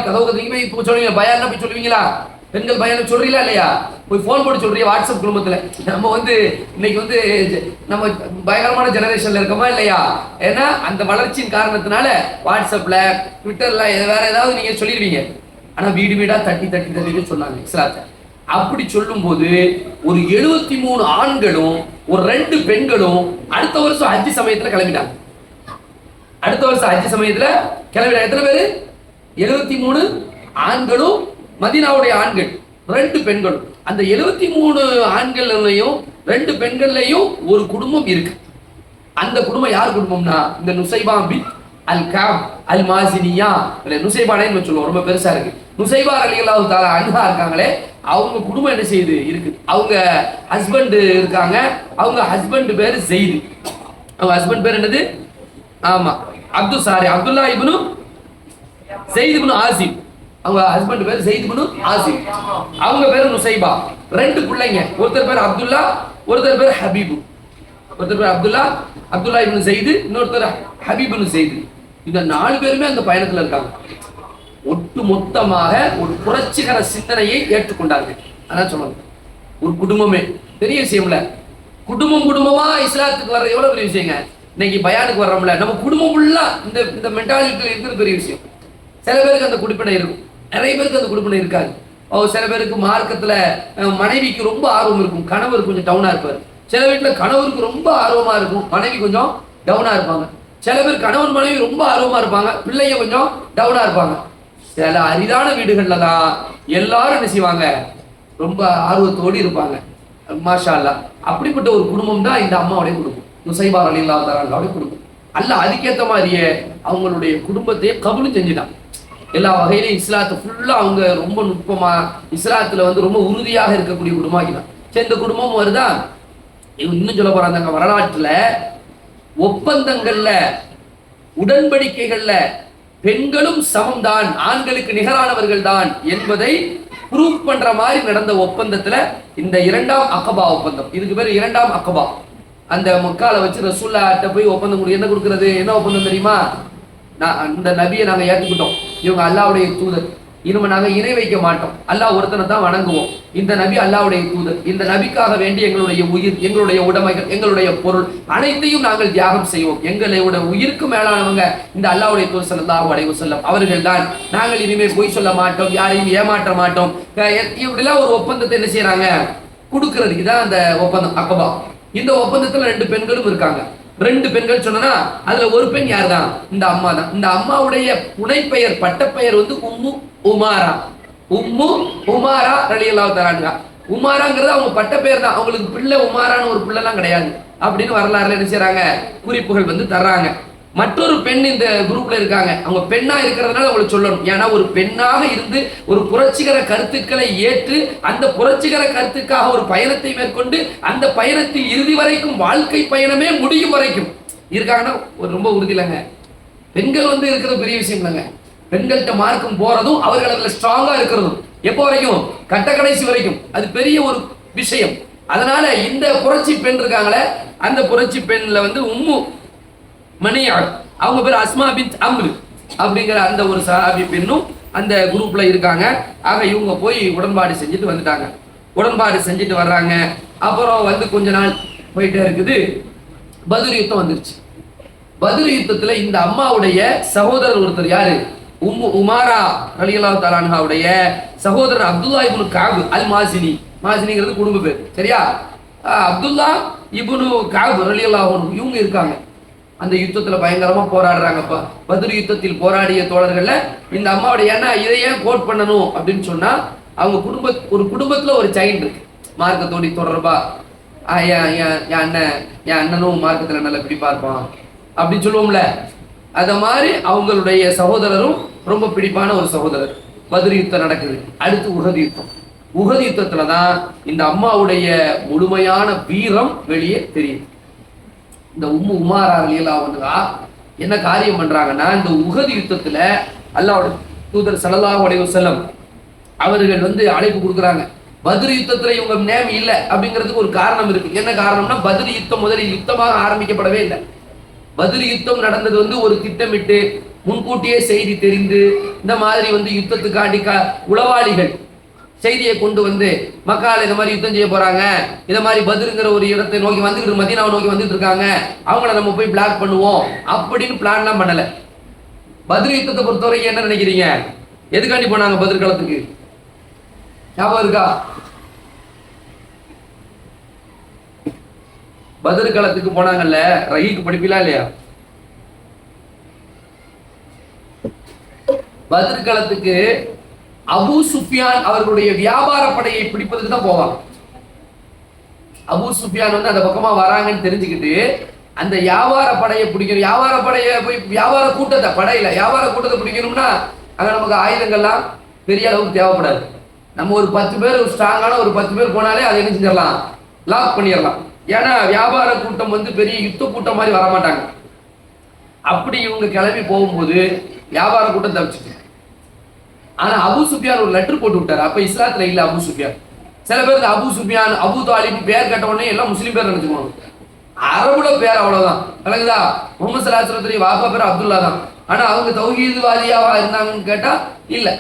[SPEAKER 1] கதவு கதவு போய் இப்போ சொல்லுவீங்க. பயான் போய் சொல்லுவீங்களா? பெண்கள் பயான் சொல்றீங்களா இல்லையா? போய் போன் போட்டு சொல்றீங்க வாட்ஸ்அப் குடும்பத்துல. நம்ம வந்து இன்னைக்கு வந்து நம்ம பயங்கரமான ஜெனரேஷன்ல இருக்கோமா இல்லையா? ஏன்னா அந்த வளர்ச்சியின் காரணத்தினால வாட்ஸ்அப்ல ட்விட்டர்ல வேற ஏதாவது நீங்க சொல்லிடுவீங்க. ஆனா வீடு வீடா தட்டி சொன்னாங்க இஸ்லாத்தை. அப்படி சொல்லும் போது ஒரு 73 ஆண்களும் ஒரு 2 பெண்களும் அடுத்த வருஷம் ஹஜ் சமயத்துல கிளம்பிட்டாங்க. எத்தனை பேரு? 73 ஆண்களும் மதீனாவுடைய ஆண்கள், 2 பெண்களும். அந்த 73 ஆண்கள்லையும் 2 பெண்கள்லையும் ஒரு குடும்பம் இருக்கு. அந்த குடும்பம் யார் குடும்பம்னா இந்த நுசைபா பின் அல் காப் அல் மாசினியா, நுசைபானு சொல்லுவோம், ரொம்ப பெருசா இருக்கு. நுசைபா ரலியல்லாஹு தஆலா அன்ஹா இருக்காங்களே, அவங்க குடும்பம் என்ன செய்யுது இருக்கு. அவங்க ஹஸ்பண்ட் இருக்காங்க. அவங்க ஹஸ்பண்ட் பேரு ஸெய்த். அவங்க ஹஸ்பண்ட் பேர் என்னது? ஆமா, அப்துல்லா இப்னு ஸெய்த் இப்னு ஆசிம். அவங்க ஹஸ்பண்ட் பேர் ஸெய்த் இப்னு ஆசிம். அவங்க பேர் நுசைபா. 2 பிள்ளைங்க. ஒருத்தர் பேர் அப்துல்லா, ஒருத்தர் பேர் ஹபீபு. ஒருத்தர் பேர் அப்துல்லா இப்னு ஸெய்த், இன்னொருத்தர் ஹபீப் இப்னு ஸெய்த். இந்த 4 பேருமே அந்த பயணத்துல இருக்காங்க. ஒட்டு மொத்தமாக ஒரு புரட்சிகர சிந்தனையை ஏற்றுக்கொண்டார்கள். அதான் சொன்னாங்க. ஒரு குடும்பமே பெரிய விஷயம்ல. குடும்பமா இஸ்லாத்துக்கு வர்ற எவ்வளவு பெரிய விஷயங்க. இன்னைக்கு பயானுக்கு வர்றோம்ல, நம்ம குடும்பம் ஃபுல்லா இந்த மென்டாலிட்டியில இருக்கிறது பெரிய விஷயம். சில பேருக்கு அந்த குடிப்பினை இருக்கும், நிறைய பேருக்கு அந்த குடிப்பினை இருக்காது. சில பேருக்கு மார்க்கத்துல மனைவிக்கு ரொம்ப ஆர்வம் இருக்கும், கணவர் கொஞ்சம் டவுனா இருப்பாரு. சில வீட்டுல கணவருக்கு ரொம்ப ஆர்வமா இருக்கும், மனைவி கொஞ்சம் டவுனா இருப்பாங்க. சில பேர் கணவன் மனைவி ரொம்ப ஆர்வமா இருப்பாங்க, பிள்ளைங்க கொஞ்சம் டவுனா இருப்பாங்க. சில அரிதான வீடுகள்ல தான் எல்லாரும் என்ன செய்வாங்க, ரொம்ப ஆர்வத்தோடு இருப்பாங்க. மாஷா அல்லாஹ். அப்படிப்பட்ட ஒரு குடும்பம் தான் இந்த அம்மாவுடைய குடும்பம், நுசைபா ரலியல்லாஹு தஆலாவுடைய குடும்பம். அல்லாஹ் அதுக்கேற்ற மாதிரியே அவங்களுடைய குடும்பத்தையே கபூல் செஞ்சுட்டான். எல்லா வகையிலும் இஸ்லாத்தை ஃபுல்லா அவங்க ரொம்ப நுட்பமா இஸ்லாத்துல வந்து ரொம்ப உறுதியாக இருக்கக்கூடிய குடும்பமாக்கிதான். சரி, இந்த குடும்பம் வருதா? இன்னும் சொல்ல போறாங்க, வரலாற்றுல ஒப்பந்தங்கள்ல உடன்படிக்கைகள்ல பெண்களும் சமம்தான், ஆண்களுக்கு நிகரானவர்கள் தான் என்பதை ப்ரூவ் பண்ற மாதிரி நடந்த ஒப்பந்தத்துல இந்த 2ஆம் அகபா ஒப்பந்தம். இதுக்கு பேர் 2ஆம் அகபா. அந்த மக்கால வச்சு ரசூலுல்லாஹ்ட்ட போய் ஒப்பந்தம் என்ன கொடுக்கிறது? என்ன ஒப்பந்தம் தெரியுமா? இந்த நபியை நாங்க ஏற்றுக்கிட்டோம், இவங்க அல்லாஹ்வுடைய தூதர், இனிமே நாங்க இணை வைக்க மாட்டோம், அல்லாஹ் ஒருத்தனை தான் வணங்குவோம், இந்த நபி அல்லாஹ்வுடைய தூதர், இந்த நபிக்காக வேண்டி எங்களுடைய உயிர், எங்களுடைய உடைமைகள், எங்களுடைய பொருள் அனைத்தையும் நாங்கள் தியாகம் செய்வோம், எங்களுடைய உயிருக்கு மேலானவங்க இந்த அல்லாஹ்வுடைய தூதர் ஸல்லல்லாஹு அலைஹி வஸல்லம் அவர்கள் தான், நாங்கள் இனிமேல் பொய் சொல்ல மாட்டோம், யாரையும் ஏமாற்ற மாட்டோம். இப்படிலாம் ஒரு ஒப்பந்தத்தை என்ன செய்யறாங்க, கொடுக்கறதுக்கு தான் அந்த ஒப்பந்தம் அகபா. இந்த ஒப்பந்தத்துல 2 பெண்களும் இருக்காங்க. 2 பெண்கள் சொன்னா அதுல ஒரு பெண் யார் தான்? இந்த அம்மா தான். இந்த அம்மாவுடைய புனைப்பெயர், பட்டப்பெயர் வந்து உம்மு உமாரா ரலியல்லாஹு தஆலா. உமாராங்கிறது அவங்க பட்ட பேர் தான், அவங்களுக்கு பிள்ளை உமாரான்னு ஒரு பிள்ளைலாம் கிடையாது அப்படின்னு வரலாறுல என்ன செய்றாங்க, குறிப்புகள் வந்து தர்றாங்க. மற்றொரு பெண் இந்த குரூப்ல இருக்காங்க, அவங்க பெண்ணா இருக்கிறதுனால அவங்களுக்கு சொல்லணும். ஏன்னா ஒரு பெண்ணாக இருந்து ஒரு புரட்சிகர கருத்துக்களை ஏற்று அந்த புரட்சிகர கருத்துக்காக ஒரு பயணத்தை மேற்கொண்டு அந்த பயணத்தில் இறுதி வரைக்கும் வாழ்க்கை பயணமே முடியும் வரைக்கும் இருக்காங்கன்னா ஒரு ரொம்ப உறுதி இல்லைங்க. பெண்கள் வந்து இருக்கிறது பெரிய விஷயம் இல்லைங்க. பெண்கள்கிட்ட மார்க்கம் போறதும் அவர்கள் அதுல ஸ்ட்ராங்கா இருக்கிறதும் எப்போ வரைக்கும், கட்ட கடைசி வரைக்கும், அது பெரிய ஒரு விஷயம். அதனால இந்த புரட்சி பெண் இருக்காங்களே, அந்த புரட்சி பெண்ல வந்து உம்மு மணியா, அவங்க பேர் அஸ்மா பின் அம்ரு அப்படிங்கிற அந்த ஒரு சஹாபி பெண்ணும் அந்த குரூப்ல இருக்காங்க. ஆக இவங்க போய் உடன்பாடு செஞ்சுட்டு வந்துட்டாங்க. உடன்பாடு செஞ்சுட்டு வர்றாங்க. அப்புறம் வந்து கொஞ்ச நாள் போயிட்டே இருக்குது. பத்ர் யுத்தம் வந்துருச்சு. பத்ர் யுத்தத்துல இந்த அம்மாவுடைய சகோதரர் ஒருத்தர் யாரு, உம்மு உமாரா ரலியல்லாஹு தஆலா அன்ஹாவுடைய சகோதரர் அப்துல்லா இப்னு கஅப் அல் மாசினி, மாசினிங்கிறது குடும்ப பேர் சரியா. அப்துல்லா இப்னு கஅப் ரலியல்லாஹு அன்ஹு இவங்க இருக்காங்க. அந்த யுத்தத்துல பயங்கரமா போராடுறாங்கப்பா. பத்ர் யுத்தத்தில் போராடிய தோழர்கள்ல இந்த அம்மாவுடைய, ஏன்னா இதை ஏன் கோட் பண்ணணும் அப்படின்னு சொன்னா, அவங்க ஒரு குடும்பத்துல ஒரு சைல்டு இருக்கு மார்க்கத்தோடி தொடர்பா. என் அண்ணனும் மார்க்கத்துல நல்லா பிடிப்பா இருப்பான் அப்படின்னு சொல்லுவோம்ல, அத மாதிரி அவங்களுடைய சகோதரரும் ரொம்ப பிடிப்பான ஒரு சகோதரர். பத்ர் யுத்தம் நடக்குது. அடுத்து உஹது யுத்தம். உஹது யுத்தத்துலதான் இந்த அம்மாவுடைய முழுமையான வீரம் வெளியே தெரியுது. இந்த உம்மு உமாரா ரலியல்லாஹு அன்ஹா என்ன காரியம் பண்றாங்கன்னா, இந்த உஹது யுத்தத்துல அல்லாஹ்வுடைய தூதர் ஸல்லல்லாஹு அலைஹி வஸல்லம் அவர்கள் வந்து அழைப்பு கொடுக்குறாங்க. பத்ர் யுத்தத்துல இவங்க நேம் இல்லை அப்படிங்கிறதுக்கு ஒரு காரணம் இருக்கு. என்ன காரணம்னா, பத்ர் யுத்தம் முதலில் யுத்தமாக ஆரம்பிக்கப்படவே இல்லை. பத்ர் யுத்தம் நடந்தது வந்து ஒரு திட்டமிட்டு முன்கூட்டியே செய்தி தெரிந்து இந்த மாதிரி வந்து யுத்தத்துக்காண்டி உளவாளிகள் செய்தியை கொண்டு வந்து மக்கள் இந்த மாதிரி யுத்தம் செய்ய போறாங்க, இந்த மாதிரி பத்ருங்கிற ஒரு இடத்தை நோக்கி வந்துட்டு மதீனாவை நோக்கி வந்துட்டு இருக்காங்க, அவங்கள நம்ம போய் பிளாக் பண்ணுவோம் அப்படின்னு பிளான்லாம் பண்ணல. பத்ர் யுத்தத்தை பொறுத்தவரைக்கும் என்ன நினைக்கிறீங்க, எதுக்காண்டி போனாங்க பத்ர் களத்துக்கு? ஞாபகம் இருக்கா? பத்ர் களத்துக்கு போனாங்கல்ல, ரஹீக்கு படிப்பீங்களா இல்லையா? பத்ர் களத்துக்கு அபூ சுஃபியான் அவர்களுடைய வியாபார படையை பிடிப்பதுக்கு தான் போவாங்க. அபூ சுஃபியான் வந்து அந்த பக்கமா வராங்கன்னு தெரிஞ்சுக்கிட்டு அந்த வியாபார படையை பிடிக்கணும். வியாபார படையை போய் வியாபார கூட்டத்தை படையில வியாபார கூட்டத்தை பிடிக்கணும்னா அங்க நமக்கு ஆயுதங்கள்லாம் பெரிய அளவுக்கு தேவைப்படாது. நம்ம ஒரு 10 பேர் ஸ்ட்ராங்கான ஒரு 10 பேர் போனாலே அதை என்ன செஞ்சிடலாம், லாக் பண்ணிடலாம். ஏன்னா வியாபார கூட்டம் வந்து பெரிய யுத்த கூட்டம் மாதிரி வரமாட்டாங்க. அப்படி இவங்க கிளம்பி போகும்போது வியாபார கூட்டம் தப்பிச்சுட்டு, ஆனா அபூ சுஃபியான் ஒரு லெட்டர் போட்டு விட்டாரு. அப்ப இஸ்லாத்துல இல்ல அபூ சுஃபியான். சில பேருக்கு அபூ சுஃபியான் அபூ தாலிப் பேர் கேட்ட உடனே எல்லாம் முஸ்லீம் பேர் நினைச்சுக்கணும். அரபுல பேர் அவ்வளவுதான், விளங்குதா? முகமது ஸல்லல்லாஹு அலைஹி வஸல்லம் வாப்பா பேர் அப்துல்லா தான். ஆனா அவங்க தௌஹீத்வாதியாவா இருந்தாங்கன்னு கேட்டா இல்ல.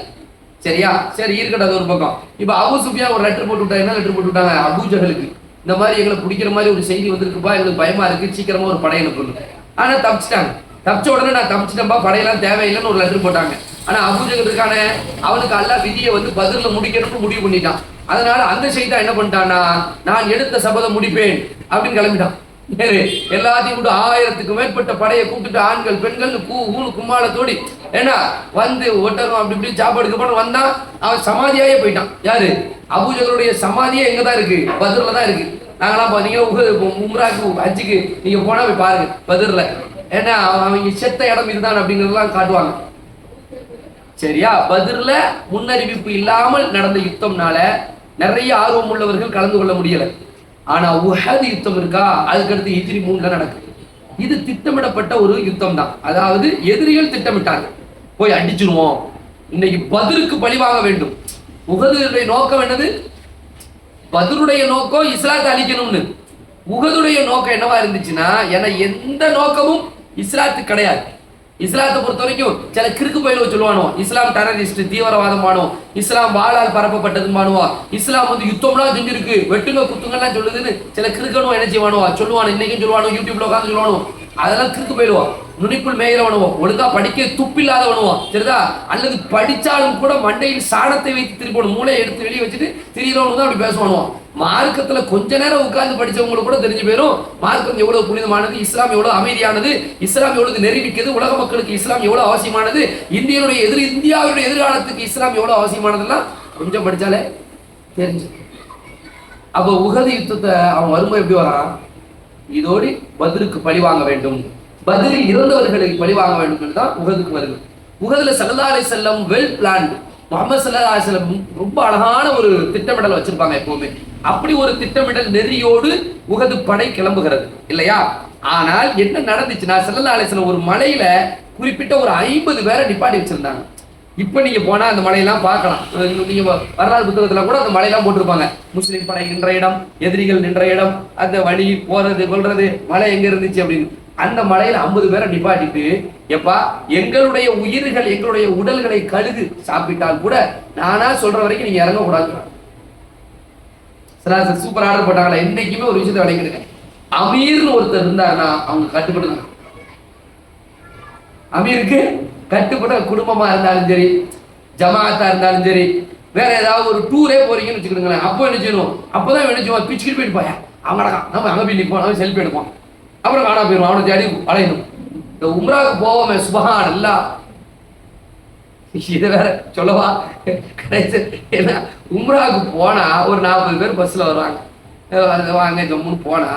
[SPEAKER 1] சரியா? சரி இருக்கட்டும், அது ஒரு பக்கம். இப்ப அபூ சுஃபியான் ஒரு லெட்டர் போட்டு விட்டாரு. என்ன லெட்டர் போட்டு விட்டாங்க? அபூ ஜஹலுக்கு இந்த மாதிரி எங்களை பிடிக்கிற மாதிரி ஒரு செய்தி வந்திருக்குப்பா, எங்களுக்கு பயமா இருக்கு, சீக்கிரமா ஒரு படை அனுப்பணும். ஆனா தப்பிச்சிட்டாங்க. தப்பிச்ச உடனே நான் தப்பிச்சிட்டேன்பா, படையெல்லாம் தேவையில்லைன்னு ஒரு லெட்டர் போட்டாங்க. ஆனா அபூ ஜஹல் இருக்கான, அவனுக்கு அல்லாஹ் விதியை வந்து பத்ர்ல முடிக்கணும்னு முடிவு பண்ணிட்டான். அதனால அந்த செய்தா என்ன பண்ணிட்டான்னா, நான் எடுத்த சபதம் முடிப்பேன் அப்படின்னு கிளம்பிட்டான். எல்லாத்தையும் கூட 1000க்கு மேற்பட்ட படையை கூப்பிட்டு ஆண்கள் பெண்கள் ஊனு கும்மாளத்தோடி ஏன்னா வந்து ஒட்டகம் அப்படி இப்படி சாப்பாடுக்கு போன வந்தா அவன் சமாதியாயே போயிட்டான். யாரு? அபூ ஜஹலுடைய சமாதியே எங்க தான் இருக்கு? பத்ர்ல தான் இருக்கு. நாங்களாம் பாத்தீங்கன்னா உம்ராக்கு ஹஜ்ஜுக்கு நீங்க போனா போய் பாருங்க பத்ர்ல. ஏன்னா அவங்க செத்த இடம் இதுதான் அப்படிங்கறதெல்லாம் காட்டுவாங்க. சரியா? பத்ர்ல முன்னறிவிப்பு இல்லாமல் நடந்த யுத்தம்னால நிறைய ஆர்வம் உள்ளவர்கள் கலந்து கொள்ள முடியல. ஆனா உஹது யுத்தம் இருக்கா, அதுக்கடுத்து ஹிஜ்ரி 3ல நடக்குது. இது திட்டமிடப்பட்ட ஒரு யுத்தம் தான். அதாவது எதிரிகள் திட்டமிட்டாங்க, போய் அடிச்சிருவோம், இன்னைக்கு பத்ருக்கு பழி வாங்க வேண்டும். உஹதுடைய நோக்கம் என்னது? பத்ருடைய நோக்கம் இஸ்லாத்தை அழிக்கணும்னு. உஹதுடைய நோக்கம் என்னவா இருந்துச்சுன்னா, ஏன்னா எந்த நோக்கமும் இஸ்லாத்துக்கு கிடையாது. இஸ்லாத்தை பொறுத்த வரைக்கும் சில கிறுக்கு பயில சொல்லுவானோ, இஸ்லாம் டெரரிஸ்ட் தீவிரவாதம் ஆனோம், இஸ்லாம் வாளால் பரப்பப்பட்டதுன்னு பண்ணுவா, இஸ்லாம் வந்து யுத்தம்லாம் செஞ்சிருக்கு, வெட்டுங்க குத்துங்கலாம் சொல்லுதுன்னு சில கிறுக்கணும் என்ன செய்வானுவா சொல்லுவானு. இன்னைக்கும் சொல்லுவானோ, யூடியூப்ல உட்காந்து சொல்லுவானோ, அதெல்லாம் கிறுக்கு போயிடுவான். நுனிக்குள் மேயிறவனுவோம், ஒழுங்கா படிக்க துப்பில்லாதவனுவோம். சரிதா? அல்லது படிச்சாலும் கூட மண்டையில் சாணத்தை வைத்து திருப்பணும், மூளையை எடுத்து வெளியே வச்சுட்டு திரியிறவனு தான் அப்படி பேசுவானுவான். மார்க்கத்துல கொஞ்ச நேரம் உட்கார்ந்து படிச்சவங்களுக்கு கூட தெரிஞ்சு போயிடும் மார்க்கம் எவ்வளவு புனிதமானது, இஸ்லாம் எவ்வளவு அமைதியானது, இஸ்லாம் எவ்வளவு நெருங்கிக்கிறது, உலக மக்களுக்கு இஸ்லாம் எவ்வளவு அவசியமானது, இந்தியாவுடைய எதிர்காலத்துக்கு இஸ்லாம் எவ்வளவு அவசியமானதுலாம் கொஞ்சம் படிச்சாலே தெரிஞ்சு. அப்ப உஹது யுத்தத்தை அவன் வரும்போது எப்படி வரான்? இதோடு பத்ருக்கு பழி வாங்க வேண்டும், பத்ரில் இறந்தவர்களுக்கு பழி வாங்க வேண்டும் என்றுதான் உஹதுக்கு வருது. உஹதுல ஸல்லல்லாஹு அலைஹி வஸல்லம் வெல் பிளான்ட், முஹம்மது ஸல்லல்லாஹு அலைஹி வஸல்லம் ரொம்ப அழகான ஒரு திட்டமிடல் வச்சிருப்பாங்க எப்பவுமே. அப்படி ஒரு திட்டமிடல் நெறியோடு உஹது படை கிளம்புகிறது இல்லையா? ஆனால் என்ன நடந்துச்சுன்னா, ஸல்லல்லாஹு அலைஹி வஸல்லம் ஒரு மலையில குறிப்பிட்ட ஒரு 50 பேரை நிப்பாட்டி வச்சிருந்தாங்க. இப்ப நீங்க போனா அந்த மலையெல்லாம் பார்க்கலாம். நீங்க வரலாறு புத்தகத்துல கூட அந்த மலையெல்லாம் போட்டிருப்பாங்க. முஸ்லிம் படை நின்ற இடம், எதிரிகள் நின்ற இடம், அந்த வழி போறது கொள்றது, மலை எங்க இருந்துச்சு அப்படின்னு. அந்த மலையில 50 பேரை நிப்பாட்டிட்டு, எப்பா எங்களுடைய உயிர்கள் எங்களுடைய உடல்களை கழுகு சாப்பிட்டால் கூட நானா சொல்ற வரைக்கும் நீங்க இறங்க கூடாது. சூப்பர் ஆர்டர் போட்டாங்களா? என்னைக்குமே ஒரு விஷயத்தை விளைக்கிடுங்க. அமீர்னு ஒருத்தர் இருந்தாருன்னா அவங்க கட்டுப்படுங்க. அமீருக்கு கட்டுப்பட்ட குடும்பமா இருந்தாலும் சரி, ஜமாத்தா இருந்தாலும் சரி, வேற ஏதாவது ஒரு டூரே போறீங்கன்னு வச்சுக்கிடுங்களேன், அப்போ என்ன செய்யணும்? அப்பதான் என்ன செய்வோம்? பிச்சுக்கிட்டு போயிட்டு போயா அவங்கடா நம்ம அங்க போய் நிற்போம், நம்ம செல்ஃபி எடுப்போம், அப்புறம் காணா போயிடுவோம், அவனை தேடி அலையணும். இந்த உம்ராவுக்கு போவோமே சுபஹான் அல்லாஹ், இதை வேற சொல்லவா? ஏன்னா உம்ராவுக்கு போனா ஒரு 40 பேர் பஸ்ல வருவாங்க, வாங்க ஜம்முன்னு போனா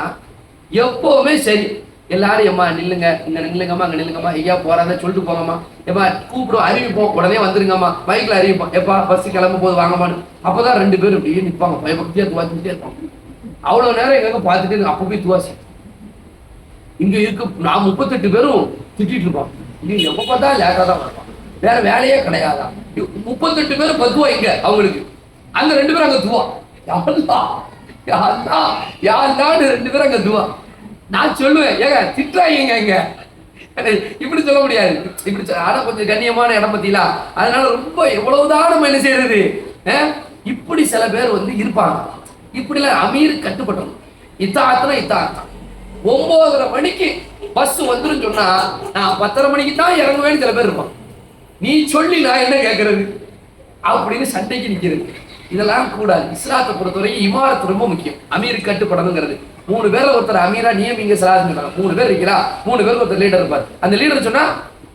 [SPEAKER 1] எப்பவுமே சரி எல்லாரும் எம்மா நில்லுங்க, இங்க நில்லுங்கம்மா, அங்க நில்லுங்கம்மா, ஐயா போறாங்க சொல்லிட்டு போங்கம்மா, எப்பா கூப்பிடுவோம், அறிவிப்போம், உடனே வந்துருங்கம்மா, பைக்ல அறிவிப்போம், எப்பா பஸ் கிளம்பும் போது வாங்கம்மான்னு. அப்பதான் 2 பேரும் இப்படியே நிற்பாங்க, பயபக்தியா துவாசிட்டே இருப்பாங்க. அவ்வளவு நேரம் எங்க பார்த்துட்டு அப்ப போய் துவாசி. இங்க இருக்கு நான் 38 பேரும் திட்டிட்டு இருப்போம், இங்க எப்ப பார்த்தா லேட்டா தான் வருவான், வேற வேலையே கிடையாதா? 38 பேரும் பத்துவா இங்க அவங்களுக்கு, அந்த 2 பேரும் அங்க துவா, யாருதான் 2 பேரும் அங்க துவா. நான் சொல்லுவேன், ஏங்க திட்டுறாங்க இங்க, இப்படி சொல்ல முடியாது, இப்படி ஆனா கொஞ்சம் கண்ணியமான இடம் பத்திலா, அதனால ரொம்ப எவ்வளவுதான் நம்ம என்ன செய்யறது. இப்படி சில பேர் வந்து இருப்பாங்க. இப்படிலாம் அமீர் கட்டுப்பட்டணும். இத்தாத்தனா இத்தாத்தான். 9:30 மணிக்கு பஸ் வந்துரும் சொன்னா நான் 10:30 மணிக்கு தான் இறங்குவேன்னு சில பேர் இருப்பான். நீ சொல்லி நான் என்ன கேட்கறது அப்படின்னு சண்டைக்கு நிக்கிறது. இதெல்லாம் கூடாது. இஸ்லாத்தை பொறுத்தவரைக்கும் இமாரத்து ரொம்ப முக்கியம். அமீர் கட்டுப்படணுங்கிறது. 3 பேர்ல ஒருத்தர் அமீரா நியமிங்க சலாத்து சொல்றாங்க. 3 பேர் இருக்கிறா, 3 பேருக்கு ஒருத்தர் லீடர் இருப்பார். அந்த லீடர் சொன்னா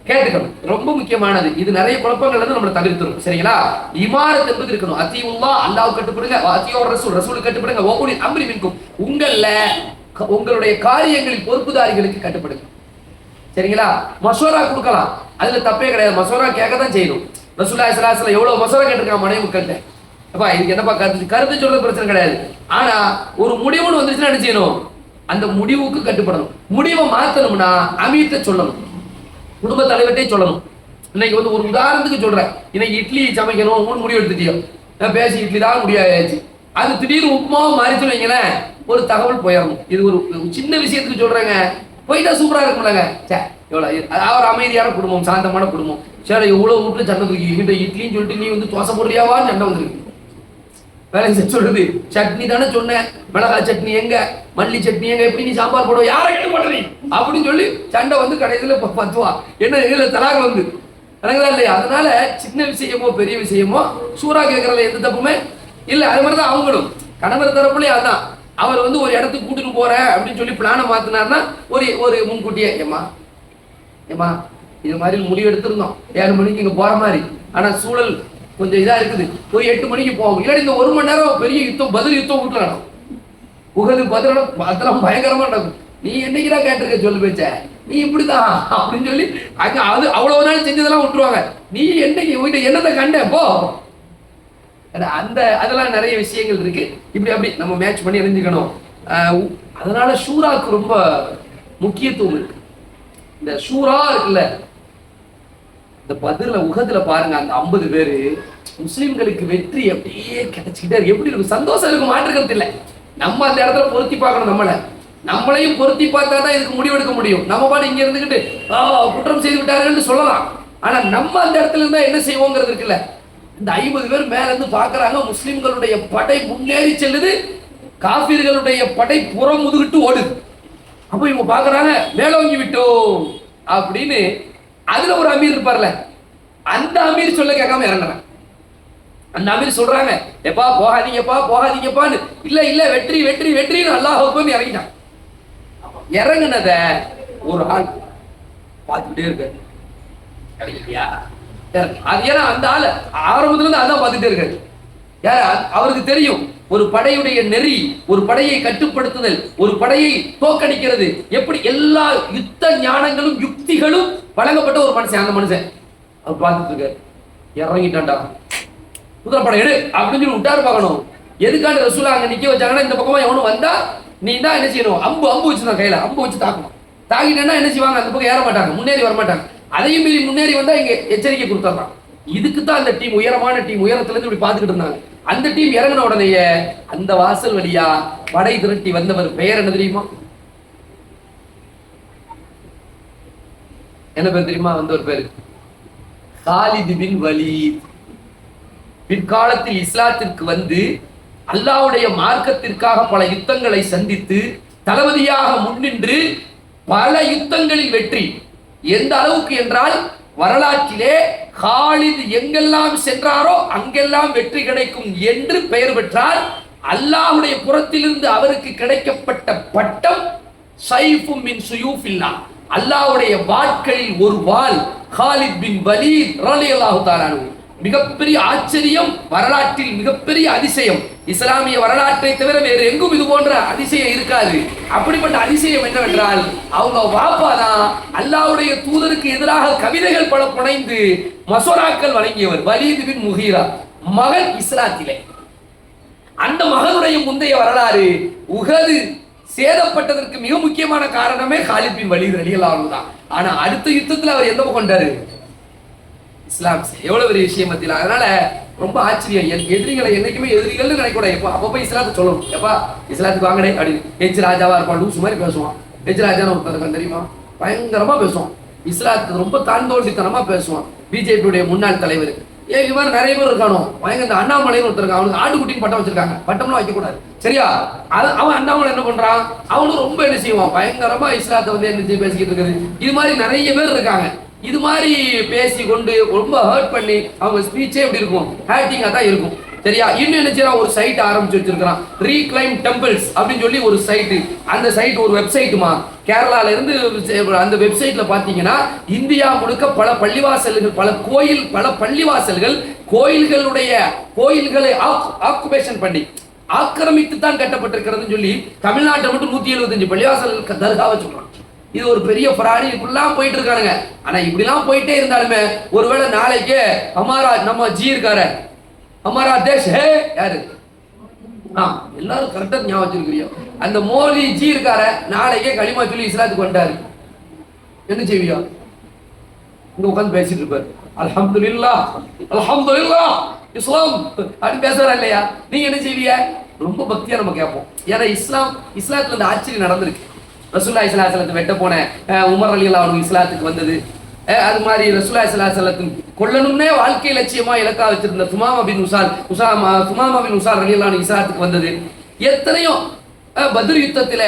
[SPEAKER 1] கேட்டுக்கணும், ரொம்ப முக்கியமானது. இது நிறைய குழப்பங்கள் வந்து நம்மளை தவிர்த்துரும். சரிங்களா? இமாரத் என்பது இருக்கணும். அத்தியுல்லா அல்லாஹ் கட்டுப்படுங்க, அத்தியோர் ரசூல் ரசூல் கட்டுப்படுங்க, ஒவ்வொரு அம்ரி மின்கும் உங்களுடைய காரியங்களில் பொறுப்புதாரிகளுக்கு கட்டுப்படுங்க. சரிங்களா? மசோரா கொடுக்கலாம், அதுல தப்பே கிடையாது. மசோரா கேட்கதான் செய்யணும். ரசூலுல்லாஹி ஸல்லல்லாஹு அலைஹி வஸல்லம் எவ்வளவு மசோரா கேட்டிருக்காங்க மனைவி மக்கள்கிட்ட. அப்பா இதுக்கு என்னப்பா கருத்து சொல்றது பிரச்சனை கிடையாது. ஆனா ஒரு முடிவுன்னு வந்துச்சுன்னா என்ன செய்யணும்? அந்த முடிவுக்கு கட்டுப்படணும். முடிவை மாத்தணும்னா அமீர்ட்ட சொல்லணும், குடும்ப தலைவர்கிட்டே சொல்லணும். இன்னைக்கு வந்து ஒரு உதாரணத்துக்கு சொல்றேன், இன்னைக்கு இட்லி சமைக்கணும் முடிவு எடுத்துட்டியோ, பேசி இட்லி தான் முடியாச்சு, அது திடீர்னு உப்புமாவை மாறிச்சு வைங்களேன், ஒரு தகவல் போயிடணும். இது ஒரு சின்ன விஷயத்துக்கு சொல்றேங்க, போயிட்டா சூப்பரா இருக்கும்லங்க. சே எவ்வளவு ஒரு அமைதியான குடும்பம், சாந்தமான குடும்பம். சரி எவ்வளவு வீட்டுல சண்டை தூக்கி இட்லின்னு சொல்லிட்டு நீ வந்து தோசை போடுறியாவான்னு சண்டை வந்துருக்கு. வேலை சொல்றது சட்னி தானே சொன்னேன், மிளகாய் சட்னி எங்க, மல்லி சட்னி எங்க, எப்படி நீ சாம்பார் போடுவ, யாரை கேட்டு போடுறீ அப்படின்னு சொல்லி சண்டை வந்து கடைசியில 10 ரூபா என்ன இதுல தலாக வந்து இறங்குதா இல்லையா? அதனால சின்ன விஷயமோ பெரிய விஷயமோ சூறா கேட்கறதுல எந்த தப்புமே இல்ல. அது மாதிரிதான் அவங்களும் கணவர் தரப்புலயே அதான். அவர் வந்து ஒரு இடத்துக்கு கூட்டிட்டு போறேன் அப்படின்னு சொல்லி பிளானை மாத்தினார்னா ஒரு முன்கூட்டியே ஏமா இது மாதிரி முடிவு எடுத்திருந்தோம் 7 மணிக்கு இங்க போற மாதிரி, ஆனா சூழல் கொஞ்சம் இதா இருக்குது, போய் 8 மணிக்கு போகும். இல்லாட்டி இந்த 1 மணி நேரம் பெரிய யுத்தம், பதில் யுத்தம் வீட்டுல நடக்கும். உகது பதில் அதெல்லாம் பயங்கரமா நடக்கும். நீ என்னைக்குதான் கேட்டிருக்க சொல்லு பேச்ச, நீ இப்படிதான் அப்படின்னு சொல்லி அங்க அது அவ்வளவு நாள் செஞ்சதெல்லாம் விட்டுருவாங்க. நீ என்னைக்கு என்னத்தை கண்ட போ, அந்த அதெல்லாம் நிறைய விஷயங்கள் இருக்கு. இப்படி அப்படி நம்ம மேட்ச் பண்ணி அறிஞ்சுக்கணும். அதனால ஷூராக்கு ரொம்ப முக்கியத்துவம் இருக்கு. இந்த ஷூரா இருக்குல்ல, இந்த பதில உகதுல பாருங்க, அந்த 50 பேரு முஸ்லிம்களுக்கு வெற்றி அப்படியே கிடைச்சிக்கிட்டே இருக்கு. எப்படி இருக்கும்? சந்தோஷம் இருக்கு, மாற்றுக்கிறது இல்லை. நம்ம அந்த இடத்துல பொருத்தி பார்க்கணும், நம்மளையும் பொருத்தி பார்த்தா தான் இதுக்கு முடிவெடுக்க முடியும். நம்ம பாட்டு இங்க இருந்துகிட்டு குற்றம் செய்து விட்டார்கள் சொல்லலாம், ஆனா நம்ம அந்த இடத்துல இருந்தா என்ன செய்வோங்கிறது இருக்குல்ல. இந்த 50 பேர் மேல இருந்து பாக்குறாங்க, முஸ்லிம்களுடைய படை முன்னேறி செல்லுது, காபீர்களுடைய படை புறம் முதுகிட்டு ஓடுது. அப்ப இவங்க பாக்குறாங்க மேலோங்கி விட்டோம் அப்படின்னு. அதுல ஒரு அமீர் இருப்பார்ல, அந்த அமீர் சொல்ல கேட்காம இறங்குறாங்க. அந்த அமீர் சொல்றாங்க, எப்பா போகாதீங்கப்பான்னு. இல்ல வெற்றி வெற்றி வெற்றின்னு அல்லாஹ் அக்பர்னு இறங்கிட்டான். இறங்குனத ஒரு ஆள் பார்த்துக்கிட்டே இருக்காரு. கிடைக்கலையா? அது ஏன்னா அந்த ஆளு ஆரம்பத்துல இருந்து அதான் பார்த்துட்டே இருக்காரு. யார் அவருக்கு தெரியும் ஒரு படையுடைய நெறி, ஒரு படையை கட்டுப்படுத்துதல், ஒரு படையை தோக்கடிக்கிறது எப்படி, எல்லா யுத்த ஞானங்களும் யுக்திகளும் வழங்கப்பட்ட ஒரு மனுஷன். அந்த மனுஷன் அவர் பார்த்துட்டு இருக்காரு, இறங்கிட்டான்டா குதிரை படம் எடு அப்படின்னு சொல்லி விட்டாரு. பார்க்கணும் எதுக்காண்டி ரசூலா அங்க நிக்க வச்சாங்கன்னா, இந்த பக்கமா எவனும் வந்தா நீ தான் என்ன செய்யணும், அம்பு வச்சுதான் கையில அம்பு வச்சு தாக்கணும். தாக்கிட்டேன்னா என்ன செய்வாங்க, அந்த பக்கம் ஏற மாட்டாங்க, முன்னேறி வர மாட்டாங்க. அதையும் மீறி முன்னேறி வந்தா இங்க எச்சரிக்கை கொடுத்துட்றான். இதுக்கு தான் அந்த டீம், உயரமான டீம், உயரத்துல இருந்து இப்படி பார்த்துக்கிட்டு இருந்தாங்க. அந்த டீம் இறங்கின உடனேயே அந்த வாசல் வழியா படை திரட்டி வந்தவர் பெயர் என்ன தெரியுமா? என்ன பேர் தெரியுமா? வந்தவர் பேரு காலித் பின் வலீத். பிற்காலத்தில் இஸ்லாத்திற்கு வந்து அல்லாஹ்வுடைய மார்க்கத்திற்காக பல யுத்தங்களை சந்தித்து தளபதியாக முன்னின்று பல யுத்தங்களில் வெற்றி. எந்த அளவுக்கு என்றால், வரலாற்றிலே காலித் எங்கெல்லாம் சென்றாரோ அங்கெல்லாம் வெற்றி கிடைக்கும் என்று பெயர் பெற்றார். அல்லாஹ்வுடைய புறத்திலிருந்து அவருக்கு கிடைக்கப்பட்ட பட்டம் சைஃபும் மின் சுயூஃபில்லாஹ், அல்லாஹ்வுடைய வாட்களில் ஒரு வாள். காலித் பின் வலீத் ரலியல்லாஹு தஆலா அன்ஹு. மிகப்பெரிய ஆச்சரியம், வரலாற்றில் மிகப்பெரிய அதிசயம். இஸ்லாமிய வரலாற்றை தவிர வேறு எங்கும் இது போன்ற அதிசயம் இருக்காது. அப்படிப்பட்ட அதிசயம் என்னவென்றால், அவங்க வாப்பா தான் அல்லாஹ்வுடைய தூதருக்கு எதிராக கவிதைகள் பல புனைந்து மசோராக்கள் வழங்கியவர். வலீத் பின் முகீரா மகன் இஸ்லாத்திலே. அந்த மகனுடைய முந்தைய வரலாறு, உஹது சேதப்பட்டதற்கு மிக முக்கியமான காரணமே காலித் பின் வலீத் ரலியல்லாஹு அன்ஹு தான். ஆனா அடுத்த யுத்தத்தில் அவர் எந்த பக்கம் கொண்டாரு? இஸ்லாம். எவ்வளவு பெரிய விஷயம் மத்தியில். அதனால ரொம்ப ஆச்சரியம். எதிரிகளை என்னைக்குமே எதிரிகள் நினைக்கூடாது. எப்போ அப்பப்போ இஸ்லாத்தை சொல்லணும். எப்பா இஸ்லாத்துக்கு வாங்கடே அப்படின்னு. ஹெச் ராஜாவா இருப்பான், லூசு மாதிரி பேசுவான். ஹெச் ராஜான்னு ஒருத்தர் தெரியுமா, பயங்கரமா பேசுவான். இஸ்லாத்துக்கு ரொம்ப தாழ்ந்தோண்டித்தனமா பேசுவான். பிஜேபியுடைய முன்னாள் தலைவர். இது மாதிரி நிறைய பேர் இருக்கானோ, பயங்கர இந்த அண்ணாமலைன்னு ஒருத்தர் இருக்கான். அவனுக்கு ஆட்டுக்குட்டின்னு பட்டம் வச்சிருக்காங்க. பட்டம்லாம் வைக்கக்கூடாது, சரியா? அவன் அண்ணாமலை என்ன பண்றான், அவனும் ரொம்ப என்ன செய்வான், பயங்கரமா இஸ்லாத்தை வந்து என்ன செய்ய பேசிக்கிட்டு இருக்குது. இது மாதிரி நிறைய பேர் இருக்காங்க. இது மாதிரி பேசி கொண்டு ரொம்ப ஹர்ட் பண்ணி அவங்க ஸ்பீச்சே எப்படி இருக்கும், ஹேட்டிங்கா தான் இருக்கும், சரியா? இன்னும் என்ன செய்யறான், ஒரு சைட் ஆரம்பிச்சு வச்சிருக்கான், ரீக்ளைம் டெம்பிள்ஸ் அப்படின்னு சொல்லி ஒரு சைட்டு. அந்த சைட் ஒரு வெப்சைட்டுமா, கேரளால இருந்து. அந்த வெப்சைட்ல பாத்தீங்கன்னா இந்தியா முழுக்க பல பள்ளிவாசல்கள், பல பள்ளிவாசல்கள் கோயில்களை ஆக்குபேஷன் பண்ணி ஆக்கிரமித்து தான் கட்டப்பட்டிருக்கிறதுன்னு சொல்லி தமிழ்நாட்டை மட்டும் 175 பள்ளிவாசல் தர்காவை சொல்றான். இது ஒரு பெரிய பிராடி. இப்படிலாம் போயிட்டு இருக்கானுங்க. ஆனா இப்படிலாம் போயிட்டே இருந்தாலுமே ஒருவேளை நாளைக்கு ஹமாரா நம்ம ஜி இருக்காரு, ஹமாரா தேஷ் ஹே யாரு, எல்லாரும் கரெக்டா ஞாபகம் வச்சிருக்கிறியோ, அந்த மோடி ஜி இருக்காரு, நாளைக்கே களிமா சொல்லி இஸ்லாத்துக்கு வந்துட்டாரு. என்ன செய்வியா? இங்க உட்காந்து பேசிட்டு இருப்பாரு, அல்ஹம்துலில்லாஹ் அல்ஹம்துலில்லாஹ் இஸ்லாம் அப்படின்னு பேசுறா இல்லையா? நீங்க என்ன செய்வீங்க? ரொம்ப பக்தியா நம்ம கேட்போம். ஏன்னா இஸ்லாத்துல இந்த ஆச்சரியம் நடந்திருக்கு. ரசூலுல்லாஹி ஸல்லல்லாஹு அலைஹி வஸல்லம் வெட்ட போன உமர் ரலியல்லாஹு அன்ஹு இஸ்லாத்துக்கு வந்தது. அது மாதிரி ரசூலுல்லாஹி ஸல்லல்லாஹு அலைஹி வஸல்லம் கொல்லணும்னே வாழ்க்கை லட்சியமா இலக்கா வச்சிருந்த சுமாமா பின் உசால் ரலியல்லாஹு அன்ஹு இஸ்லாத்துக்கு வந்தது. எத்தனையோ பத்ர் யுத்தத்தில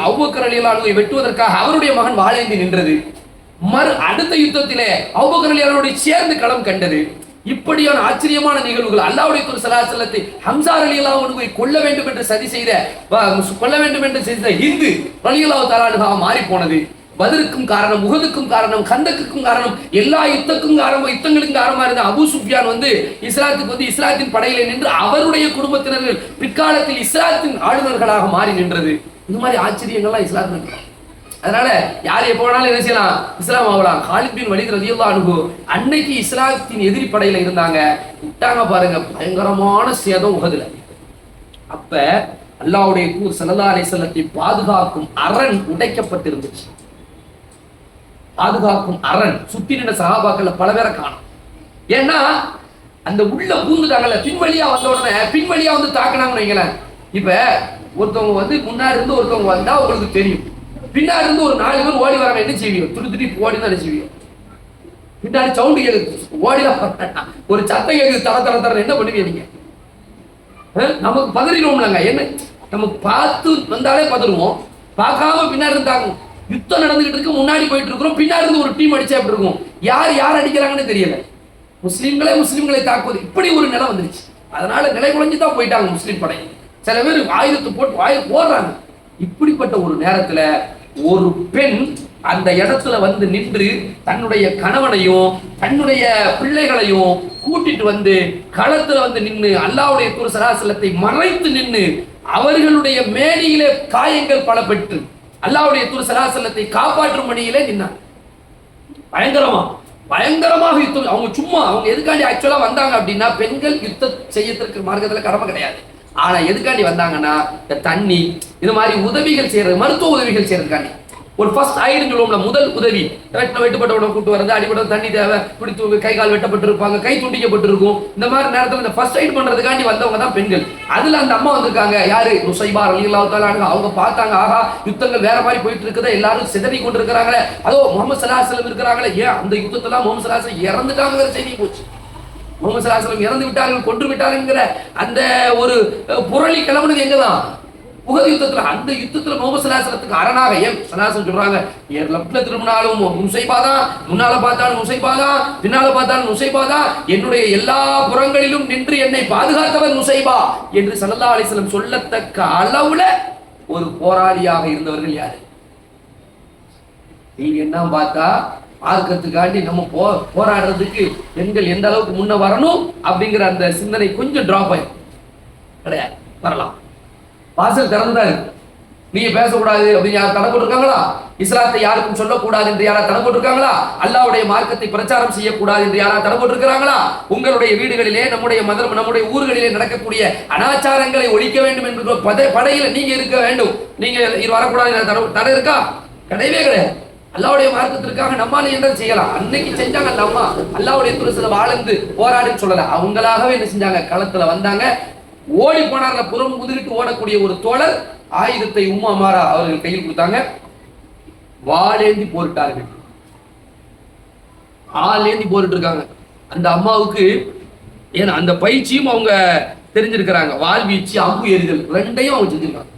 [SPEAKER 1] அபூபக்கர் ரலியல்லாஹு அன்ஹு வெட்டுவதற்காக அவருடைய மகன் வாளேந்தி நின்றது. அடுத்த யுத்தத்திலே அபூபக்கர் ரலியல்லாஹு அன்ஹு சேர்ந்து களம் கண்டது. இப்படியான ஆச்சரியமான நிகழ்வுகள். அல்லாஹ்வுடைய தூதர் ஸல்லல்லாஹு அலைஹி வஸல்லம் ஹம்ஸா ரலியல்லாஹு அன்ஹுவை கொல்ல வேண்டும் என்று செய்த ஹிந்து ரலியல்லாஹு தஆலா அன்ஹா மாறி போனது. பத்ருக்கும் காரணம், உஹதுக்கும் காரணம், கந்தக்குக்கும் காரணம், எல்லா யுத்தங்களுக்கும் காரணமா இருந்த அபூ சுஃபியான் வந்து இஸ்லாத்துக்கு வந்து இஸ்லாத்தின் படையிலே நின்று அவருடைய குடும்பத்தினர்கள் பிற்காலத்தில் இஸ்லாத்தின் ஆளுநர்களாக மாறி நின்றது. இந்த மாதிரி ஆச்சரியங்கள்லாம் இஸ்லாத்துல இருக்கு. அதனால யார் எப்போ வேணாலும் என்ன செய்யலாம், இஸ்லாம் ஆகலாம். காலித் பின் வலீத் ரலியல்லாஹு அன்ஹு அன்னைக்கு இஸ்லாத்தின் எதிரி படையில இருந்தாங்க. விட்டாங்க பாருங்க, பயங்கரமான சேதம் உஹதுல. அப்ப அல்லாஹ்வுடைய தூதர் ஸல்லல்லாஹு அலைஹி வஸல்லத்தை பாதுகாக்கும் அரண் உடைக்கப்பட்டிருந்துச்சு. பாதுகாக்கும் அரண் சுத்தி நின்ற சஹாபாக்கள்ல பல பேரை காணும். ஏன்னா அந்த உள்ள பூந்துட்டாங்கல்ல, பின்வழியா வந்த உடனே பின்வழியா வந்து தாக்குனாங்கன்னு வைங்களேன். இப்ப ஒருத்தவங்க வந்து முன்னாடி இருந்து ஒருத்தவங்க வந்தா உங்களுக்கு தெரியும், பின்னாடி இருந்து ஒரு 4 பேர் ஓடி வராங்க, என்ன செய்வீங்க? துடி ஓடி தான் செய்வீங்க. பின்னாடி சவுண்டு கேக்குது, ஓடிதான் ஒரு சத்தம் கேக்குது, தர என்ன பண்ணுவீங்க நீங்க? நமக்கு பதறிடுவோம்லங்க. என்ன நமக்கு பார்த்து வந்தாலே பதறுவோம், பார்க்காம பின்னாடி இருந்தாங்க. யுத்தம் நடந்துகிட்டு இருக்கு, முன்னாடி போயிட்டு இருக்கிறோம், பின்னாடி இருந்து ஒரு டீம் அடிச்சா எப்படி இருக்கும்? யார் அடிக்கிறாங்கன்னு தெரியல. முஸ்லிம்களை தாக்குவது, இப்படி ஒரு நிலை வந்துருச்சு. அதனால நிலை குலைஞ்சு தான் போயிட்டாங்க முஸ்லிம் படை. சில பேர் ஆயுதத்தை போட்டு போடுறாங்க. இப்படிப்பட்ட ஒரு நேரத்துல ஒரு பெண் அந்த இடத்துல வந்து நின்று தன்னுடைய கணவனையும் தன்னுடைய பிள்ளைகளையும் கூட்டிட்டு வந்து களத்துல வந்து நின்று அல்லாஹ்வுடைய தூதர் ஸல்லல்லாஹு அலைஹி வஸல்லத்தை மறைத்து நின்று அவர்களுடைய மேனியிலே காயங்கள் பல பெற்று அல்லாஹ்வுடைய தூதர் ஸல்லல்லாஹு அலைஹி வஸல்லத்தை காப்பாற்றும் பணியிலே நின்னார். பயங்கரமாக யுத்தம். அவங்க சும்மா அவங்க எதுக்காண்டி ஆக்சுவலா வந்தாங்க அப்படின்னா, பெண்கள் யுத்தம் செய்யறதுக்கு மார்க்கத்துல கடமை கிடையாது. ஆனா எதுக்காண்டி வந்தாங்கன்னா, இந்த தண்ணி இது மாதிரி உதவிகள் செய்யறது, மருத்துவ உதவிகள் செய்யறதுக்காண்டி ஒரு ஃபர்ஸ்ட் ஆயிடுன்னு சொல்லுவோம்ல, முதல் உதவி. வெட்டப்பட்டவனை கூட்டு வரது, அடிப்பட்ட தண்ணி தேவை, பிடித்து கை கால் வெட்டப்பட்டு இருப்பாங்க, கை துண்டிக்கப்பட்டிருக்கும். இந்த மாதிரி நேரத்தில் இந்த ஃபர்ஸ்ட் எய்ட் பண்றதுக்காண்டி வந்தவங்க தான் பெண்கள். அதுல அந்த அம்மா வந்திருக்காங்க. யாரு? நுசைபா ரலியல்லாஹு தஆலா அன்ஹா. அவங்க பார்த்தாங்க, ஆகா யுத்தங்கள் வேற மாதிரி போயிட்டு இருக்குதா, எல்லாரும் சிதறி கொண்டு இருக்கிறாங்களே, அதோ முஹம்மது ஸல்லல்லாஹு அலைஹி வஸல்லம் இருக்கிறாங்களே, ஏன் அந்த யுத்தத்துல முஹம்மது ஸல்லல்லாஹு அலைஹி வஸல்லம் இறந்துட்டாங்கிற செய்தி போச்சு. முஹம்மது ஸல்லல்லாஹு அலைஹி வஸல்லம் இறந்து விட்டார்கள், கொன்று விட்டாருங்கிற அந்த ஒரு புரளி கிளம்புனது எங்கதான்? உஹது யுத்தத்துல. அந்த யுத்தத்துல முஹம்மது ஸல்லல்லாஹு அலைஹி வஸல்லத்துக்கு அரணாக ஏன் ஸல்லல்லாஹு சொல்றாங்க, லெஃப்ட்ல திரும்பினாலும் நுசைபா தான், முன்னால பார்த்தாலும் நுசைபா தான், பின்னால பார்த்தாலும் நுசைபா தான், என்னுடைய எல்லா புறங்களிலும் நின்று என்னை பாதுகாத்தவர் நுசைபா என்று ஸல்லல்லாஹு அலைஹி வஸல்லம் சொல்லத்தக்க அளவுல ஒரு போராளியாக இருந்தவர்கள் யாரு? நீங்க என்ன பார்த்தா மார்க்கத்துக்காண்டி நம்ம போராடுறதுக்கு பெண்கள் எந்த அளவுக்கு முன்ன வரணும் அப்படிங்கிற அந்த சிந்தனை கொஞ்சம் டிராப் ஆயிடும். கிடையாது, வரலாம். வாசல் திறந்துதான் இருக்கு. நீங்க பேசக்கூடாது அப்படின்னு யாரும் தடை போட்டிருக்காங்களா? இஸ்லாத்தை யாருக்கும் சொல்லக்கூடாது என்று யாரா தடை போட்டிருக்காங்களா? அல்லாஹ்வுடைய மார்க்கத்தை பிரச்சாரம் செய்யக்கூடாது என்று யாரா தடை போட்டிருக்கிறாங்களா? உங்களுடைய வீடுகளிலே, நம்முடைய ஊர்களிலே நடக்கக்கூடிய அனாச்சாரங்களை ஒழிக்க வேண்டும் என்ற படையில நீங்க இருக்க வேண்டும். நீங்க வரக்கூடாது தடை இருக்கா? கிடையவே கிடையாது. அல்லாஹ்வுடைய மார்க்கத்திற்காக நம்மால என்ன செய்யலாம்? அன்னைக்கு செஞ்சாங்க அந்த அம்மா. அல்லாஹ்வுடைய தூதர் வாழ்ந்து போராடின்னு சொல்லல, அவங்களாகவே என்ன செஞ்சாங்க? களத்துல வந்தாங்க. ஓடி போனார்ல, புறம் குதிரிட்டு ஓடக்கூடிய ஒரு தோழர் ஆயுதத்தை உம்மு அமாரா அவர்கள் கையில் கொடுத்தாங்க. வாளேந்தி போரிட்டார்கள். ஆளேந்தி போரிட்டு இருக்காங்க. அந்த அம்மாவுக்கு ஏன்னா அந்த பயிற்சியும் அவங்க தெரிஞ்சிருக்கிறாங்க. வால் வீச்சு, அம்பு எறிதல் ரெண்டையும் அவங்க செஞ்சிருக்காங்க.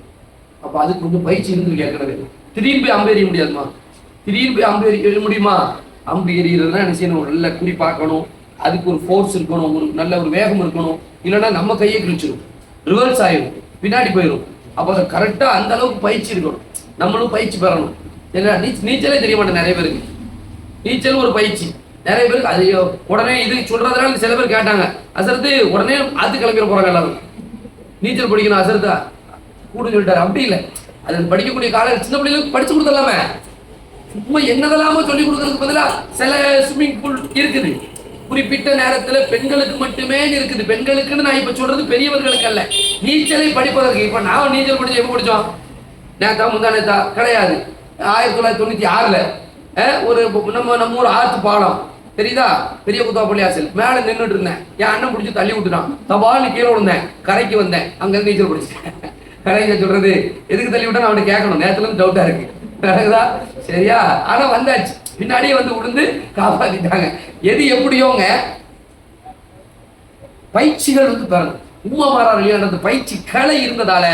[SPEAKER 1] அப்ப அதுக்கு கொஞ்சம் பயிற்சி இருந்து கேட்கறது. திடீர்னு போய் அம்பு எறிய முடியாதுமா? திடீர்னு போய் அம்பு எறிய முடியுமா? அம்பு எறிகிறதுனா என்ன செய்யணும்? ஒரு நல்ல குறி பார்க்கணும், அதுக்கு ஒரு ஃபோர்ஸ் இருக்கணும், ஒரு நல்ல ஒரு வேகம் இருக்கணும். இல்லைன்னா நம்ம கையை கிழிச்சிடும், ரிவர்ஸ் ஆயிடும், பின்னாடி போயிடும். அப்போ அதை கரெக்டாக அந்த அளவுக்கு பயிற்சி இருக்கணும். நம்மளும் பயிற்சி பெறணும். ஏன்னா நீச்சலே தெரிய மாட்டேன் நிறைய பேருக்கு. நீச்சல் ஒரு பயிற்சி நிறைய பேருக்கு. அது உடனே இது சொல்றதுனால சில பேர் கேட்டாங்க, அசரத்து உடனே ஆத்து கிளம்பிட போறாங்க எல்லாரும். நீச்சல் படிக்கணும் அசரத்தா கூடுன்னு சொல்லிட்டாரு. அப்படி இல்லை, அது படிக்கக்கூடிய காலம் சின்ன பிள்ளைகளுக்கு படிச்சு கொடுத்துடலாமே. சும்மா என்னதெல்லாமோ சொல்லி கொடுக்கறதுக்கு பதிலாக சில ஸ்விம்மிங் பூல் இருக்குது, குறிப்பிட்ட நேரத்துல பெண்களுக்கு மட்டுமே இருக்குது. பெண்களுக்குன்னு நான் இப்ப சொல்றது பெரியவர்களுக்கு அல்ல, நீச்சலை படிப்பதற்கு. இப்ப நான் நீச்சல் படிச்சு எப்ப படிச்சோம்? நேத்தா முந்தானேத்தா கிடையாது. 1996ல ஒரு நம்ம ஊர் ஆத்து பாலம் தெரியுதா, பெரிய குத்தாப்பள்ளி ஆசல் மேல நின்றுட்டு இருந்தேன். என் அண்ணன் பிடிச்சி தள்ளி விட்டுட்டான். தபால்னு கீழே விழுந்தேன். கரைக்கு வந்தேன். அங்க நீச்சல் படிச்சேன். கரைங்க சொல்றது எதுக்கு தள்ளி விட்டான்னு அவனுக்கு கேட்கணும். நேரத்துல இருந்து டவுட்டா இருக்கு. சரியா? ஆனா வந்தாச்சு, பின்னாடியே வந்து விழுந்து காப்பாத்திட்டாங்க. எது எப்படியோங்க பயிற்சிகள் வந்து பெறணும். உம்மமாரார் அந்த பயிற்சி களை இருந்ததால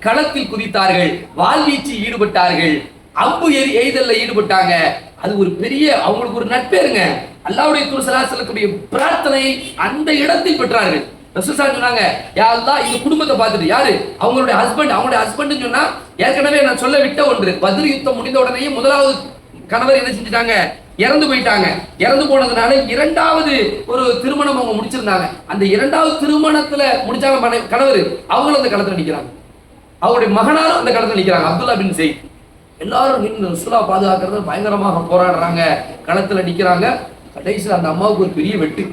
[SPEAKER 1] களத்தில் குதித்தார்கள், வாழ்வீச்சில் ஈடுபட்டார்கள், அம்பு எய்தல்ல ஈடுபட்டாங்க. அது ஒரு பெரிய அவங்களுக்கு ஒரு நட்பேருங்க. அல்லாஹ்வுடைய தூதர் ஸல்லல்லாஹு அலைஹி வஸல்லம் பிரார்த்தனை அந்த இடத்தில் பெற்றார்கள். ரசூல் சொன்னாங்க, யா அல்லாஹ் இந்த குடும்பத்தை பார்த்துட்டு, யாரு? அவங்களுடைய ஹஸ்பண்ட் சொன்னா ஏற்கனவே நான் சொல்ல விட்ட ஒன்று. பத்ர் யுத்தம் முடிந்த உடனேயே முதலாவது கணவர் என்ன செஞ்சுட்டாங்க? இறந்து போயிட்டாங்க. இறந்து போனதுனால இரண்டாவது ஒரு திருமணம் அவங்க முடிச்சிருந்தாங்க. அந்த இரண்டாவது திருமணத்துல முடிச்சாங்க கணவர், அவங்களும் அந்த களத்துல நிக்கிறாங்க. அவருடைய மகனாரும் அந்த களத்துல நிக்கிறாங்க, அப்துல்லா பின் ஸைத். எல்லாரும் நின்று ரசூலா பாதுகாக்கிறது பயங்கரமாக போராடுறாங்க, களத்துல நிக்கிறாங்க. கடைசியில் அந்த அம்மாவுக்கு ஒரு பெரிய வெட்டு,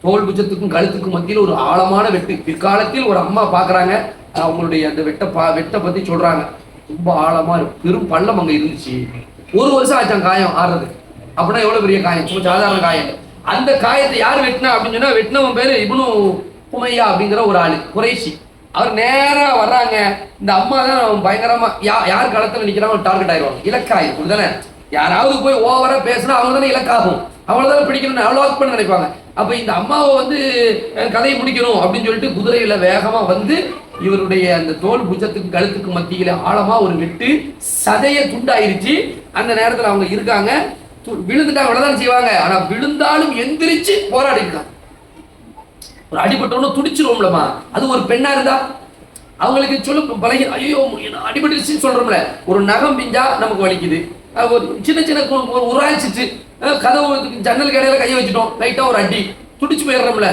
[SPEAKER 1] தோல் புஜத்துக்கும் கழுத்துக்கும் மத்தியில் ஒரு ஆழமான வெட்டு. பிற்காலத்தில் ஒரு அம்மா பாக்குறாங்க, அவங்களுடைய அந்த வெட்டை பத்தி சொல்றாங்க. ரொம்ப ஆழமா பெரும் பள்ளம் அங்க இருந்துச்சு. 1 வருஷம் ஆச்சான் காயம் ஆறுறது. அப்படின்னா எவ்வளவு பெரிய காயம், சும்மா சாதாரண காயம். அந்த காயத்தை யார் வெட்டினா அப்படின்னு சொன்னா, வெட்டினவன் பேரு இப்னு உமையா அப்படிங்கிற ஒரு ஆளு, குறைஷி. அவர் நேரா வர்றாங்க. இந்த அம்மா தான் பயங்கரமா யார் களத்துல நிக்கிறாங்க டார்கெட் ஆயிடுவாங்க, இலக்காயிரும். அப்படிதானே? யாராவது போய் ஓவரா பேசினா அவங்க தானே இலக்காகும், அவங்களதானே பிடிக்கணும்னு அவ்வளோ பண்ண நினைப்பாங்க. அப்ப இந்த அம்மாவை வந்து கதையை முடிக்கணும் அப்படின்னு சொல்லிட்டு குதிரையில வேகமா வந்து இவருடைய அந்த தோல் புஜத்துக்கு கழுத்துக்கு மத்தியில ஆழமா ஒரு வெட்டு, சதைய துண்டாயிருச்சு. அந்த நேரத்துல அவங்க இருக்காங்க, விழுந்துட்டாங்க, அவ்வளவுதான் செய்வாங்க. ஆனா விழுந்தாலும் எந்திரிச்சு போராடி இருக்காங்க. ஒரு அடிபட்டவனும் துடிச்சிருவோம்லமா, அது ஒரு பெண்ணா இருந்தா அவங்களுக்கு சொல்ல பழகி, ஐயோ அடிபட்டுருச்சுன்னு சொல்றோம்ல. ஒரு நகம் பிஞ்சா நமக்கு வலிக்குது, ஒரு சின்ன சின்ன உராய்ச்சிட்டு கதவு ஜன்னல் கடையில கையை வச்சுட்டோம், லைட்டா ஒரு அடி துடிச்சு போயிடுறோம்ல.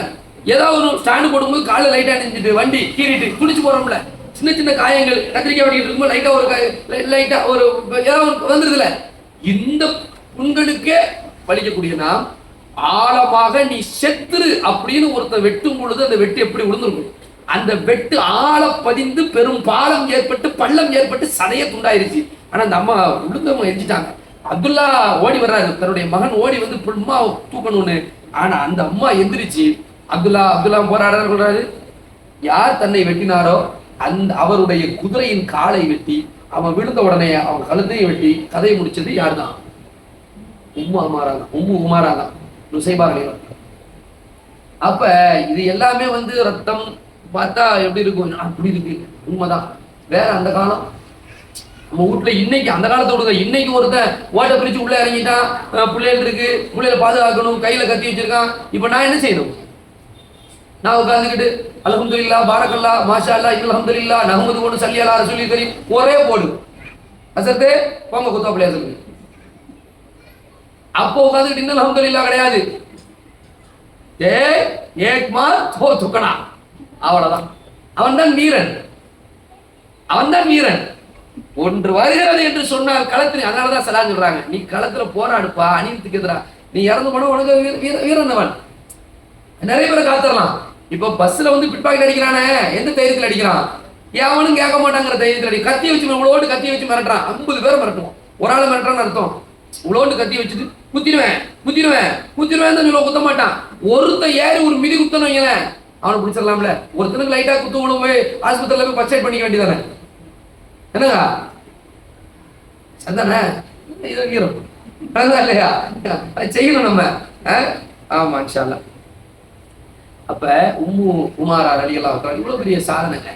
[SPEAKER 1] ஏதாவது ஒரு ஸ்டாண்டு போடும்போது காலை லைட்டா நினைச்சிட்டு வண்டி கீறிட்டு துடிச்சு போறோம்ல. சின்ன சின்ன காயங்கள் கத்திரிக்காய் வெட்டிட்டு இருக்கும்போது லைட்டா ஒரு லைட்டா ஒரு ஏதாவது வந்துருதுல. இந்த புண்களுக்கே வலிக்கக்கூடிய நாம் ஆழமாக நீ செத்துரு அப்படின்னு ஒருத்தர் வெட்டும் பொழுது அந்த வெட்டு எப்படி விழுந்திருக்கும்? அந்த வெட்டு ஆழ பதிந்து பெரும் பாலம் ஏற்பட்டு பள்ளம் ஏற்பட்டு சதைய துண்டாயிருச்சு. ஆனா அந்த அம்மா விழுந்தவங்க எரிஞ்சிட்டாங்க. அப்துல்லா ஓடி வர்றாரு, தன்னுடைய மகன் ஓடி வந்து அம்மா தூக்கணும்னு. ஆனா அந்த அம்மா எந்திரிச்சு அப்துல்லா போராடுறாரு. யார் தன்னை வெட்டினாரோ அந்த அவருடைய குதிரையின் காலை வெட்டி அவன் விழுந்த உடனே அவன் கழுத்தையும் வெட்டி கதையை முடிச்சது யார் தான்? உம்மு உமாரா தான், நுசைபா. அப்ப இது எல்லாமே வந்து ரத்தம் பார்த்தா எப்படி இருக்கும்? அப்படி இருக்கு, உண்மைதான். வேற அந்த காலம் நம்ம வீட்டுல இன்னைக்கு அந்த காலத்தோட இன்னைக்கு ஒருத்தன் ஓட்ட பிரிச்சு உள்ள இறங்கிட்டான், பிள்ளைகள் இருக்கு, பிள்ளைகளை பாதுகாக்கணும், கையில கத்தி வச்சிருக்கான். இப்ப நான் என்ன செய்யணும்? நான் உட்கார்ந்துக்கிட்டு அல்ஹம்துலில்லாஹ் பாரக்கல்லாஹ் மாஷா அல்லாஹ் அல்ஹம்துலில்லாஹ் நஹ்மது வ ஸல்லி அலா ரசூலில் கரீம் ஒரே போடு அசத்தே போங்க குத்தாப்லையா சொல்லுங்க. அப்போ உட்கார்ந்துக்கிட்டு இன்னும் அல்ஹம்துலில்லாஹ் கிடையாது. ஏக் மார் தோ துக்கனா, அவ்வளவுதான். அவன் தான் வீரன். ஒன்று வருகிறது என்று சொன்னால் களத்தில், அதனாலதான் சலாம் சொல்றாங்க, நீ களத்துல போராடுப்பா, அநீதிக்கு எதிரா. நீ இறந்து போன உனக்கு வீரனவன். நிறைய பேரை காத்துடலாம். இப்போ பஸ்ல வந்து பிட் பாக்கெட் அடிக்கிறானே, எந்த தைரியத்தில் அடிக்கிறான்? அவனும் கேட்க மாட்டாங்கிற தைரியத்தில் அடி. கத்தி வச்சு இவ்வளோண்டு கத்தி வச்சு மிரட்டுறான். 50 பேரை மிரட்டுவோம். ஒரு ஆள் மிரட்டுறான்னு அர்த்தம். இவ்வளோண்டு கத்தி வச்சுட்டு குத்திடுவேன் சொல்லுவோம், குத்த மாட்டான். ஒருத்தன் ஏறி ஒரு மிதி குத்தணும் வைங்களேன், அவனை பிடிச்சிடலாம்ல. ஒருத்தனுக்கு லைட்டா குத்து விடும், போய் ஆஸ்பத்திரியில போய் பர்ச்சேஸ் பண்ணிக்க வேண்டியதானே, என்னங்க அதானே? இது வீரம் இல்லையா? செய்யணும் நம்ம. ஆமா இன்ஷா அல்லாஹ். அப்ப உம்மு உமாரா ரலியல்லாஹு தஆலா இவ்வளவு பெரிய சாதனைங்க.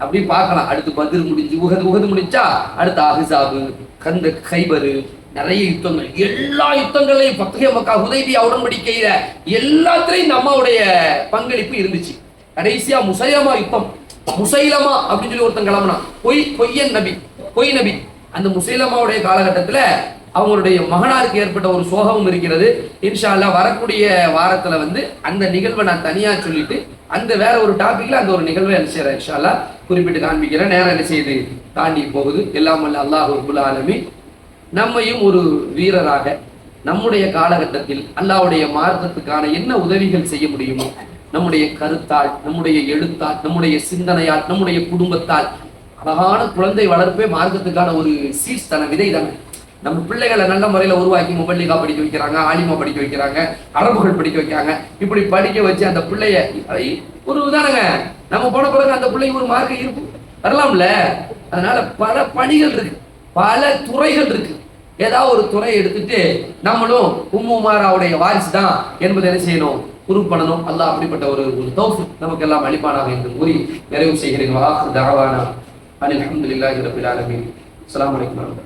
[SPEAKER 1] அப்படி பார்க்கலாம். அடுத்து பத்ர் முடிஞ்சு உஹது முடிஞ்சா அடுத்து அஹ்ஸாபு, கந்தக், கைபர், நிறைய யுத்தங்கள். எல்லா யுத்தங்களையும் ஃபத்ஹ் மக்கா, ஹுதைபியா உடன்படிக்கையில எல்லாத்துலயும் இந்த அம்மாவுடைய பங்களிப்பு இருந்துச்சு. கடைசியா முசைலமா யுத்தம். முசைலமா அப்படின்னு சொல்லி ஒருத்தன் கிளம்புனா, பொய் நபி. அந்த முசைலமாவுடைய காலகட்டத்துல அவங்களுடைய மகனாருக்கு ஏற்பட்ட ஒரு சோகமும் இருக்கிறது. இன்ஷா அல்லாஹ் வரக்கூடிய வாரத்துல வந்து அந்த நிகழ்வை நான் தனியா சொல்லிட்டு அந்த வேற ஒரு டாபிக்ல அந்த ஒரு நிகழ்வை என்ன செய்யறேன் இன்ஷா அல்லாஹ் குறிப்பிட்டு காண்பிக்கிறேன். நேரம் என்ன செய்து தாண்டி போகுது. எல்லாம் வல்ல அல்லாஹ் ரப்புல் ஆலமீன் நம்மையும் ஒரு வீரராக நம்முடைய காலகட்டத்தில் அல்லாஹ்வுடைய மார்க்கத்துக்கான என்ன உதவிகள் செய்ய முடியுமோ, நம்முடைய கருத்தால், நம்முடைய எழுத்தால், நம்முடைய சிந்தனையால், நம்முடைய குடும்பத்தால் அழகான குழந்தை வளர்ப்பே மார்க்கத்துக்கான ஒரு சீர்தன விதை தானே. நம்ம பிள்ளைகளை நல்ல முறையில உருவாக்கி முபல்லிகா படிக்க வைக்கிறாங்க, ஆலிமா படிக்க வைக்கிறாங்க, அரபுகள் படிக்க வைக்கிறாங்க. இப்படி படிக்க வச்சு அந்த பிள்ளைய ஒரு உதாரணங்க, நம்ம போன பிறகு அந்த பிள்ளைக்கு ஒரு மார்க்க இருக்கும் வரலாம்ல. அதனால பல பணிகள் இருக்கு, பல துறைகள் இருக்கு. ஏதாவது ஒரு துறையை எடுத்துட்டு நம்மளும் உம்மு உமாராவுடைய வாரிசு தான் என்பதை என்ன செய்யணும்? குரூப் பண்ணணும். அல்லாஹ் அப்படிப்பட்ட ஒரு தௌஃபீக் நமக்கு எல்லாம் அளிப்பானாக என்று கூறி நிறைவு செய்கிறேன். வாஹ் தஅவானா அல்ஹம்துலில்லாஹி ரப்பில் ஆலமீன். அஸ்ஸலாமு அலைக்கும்.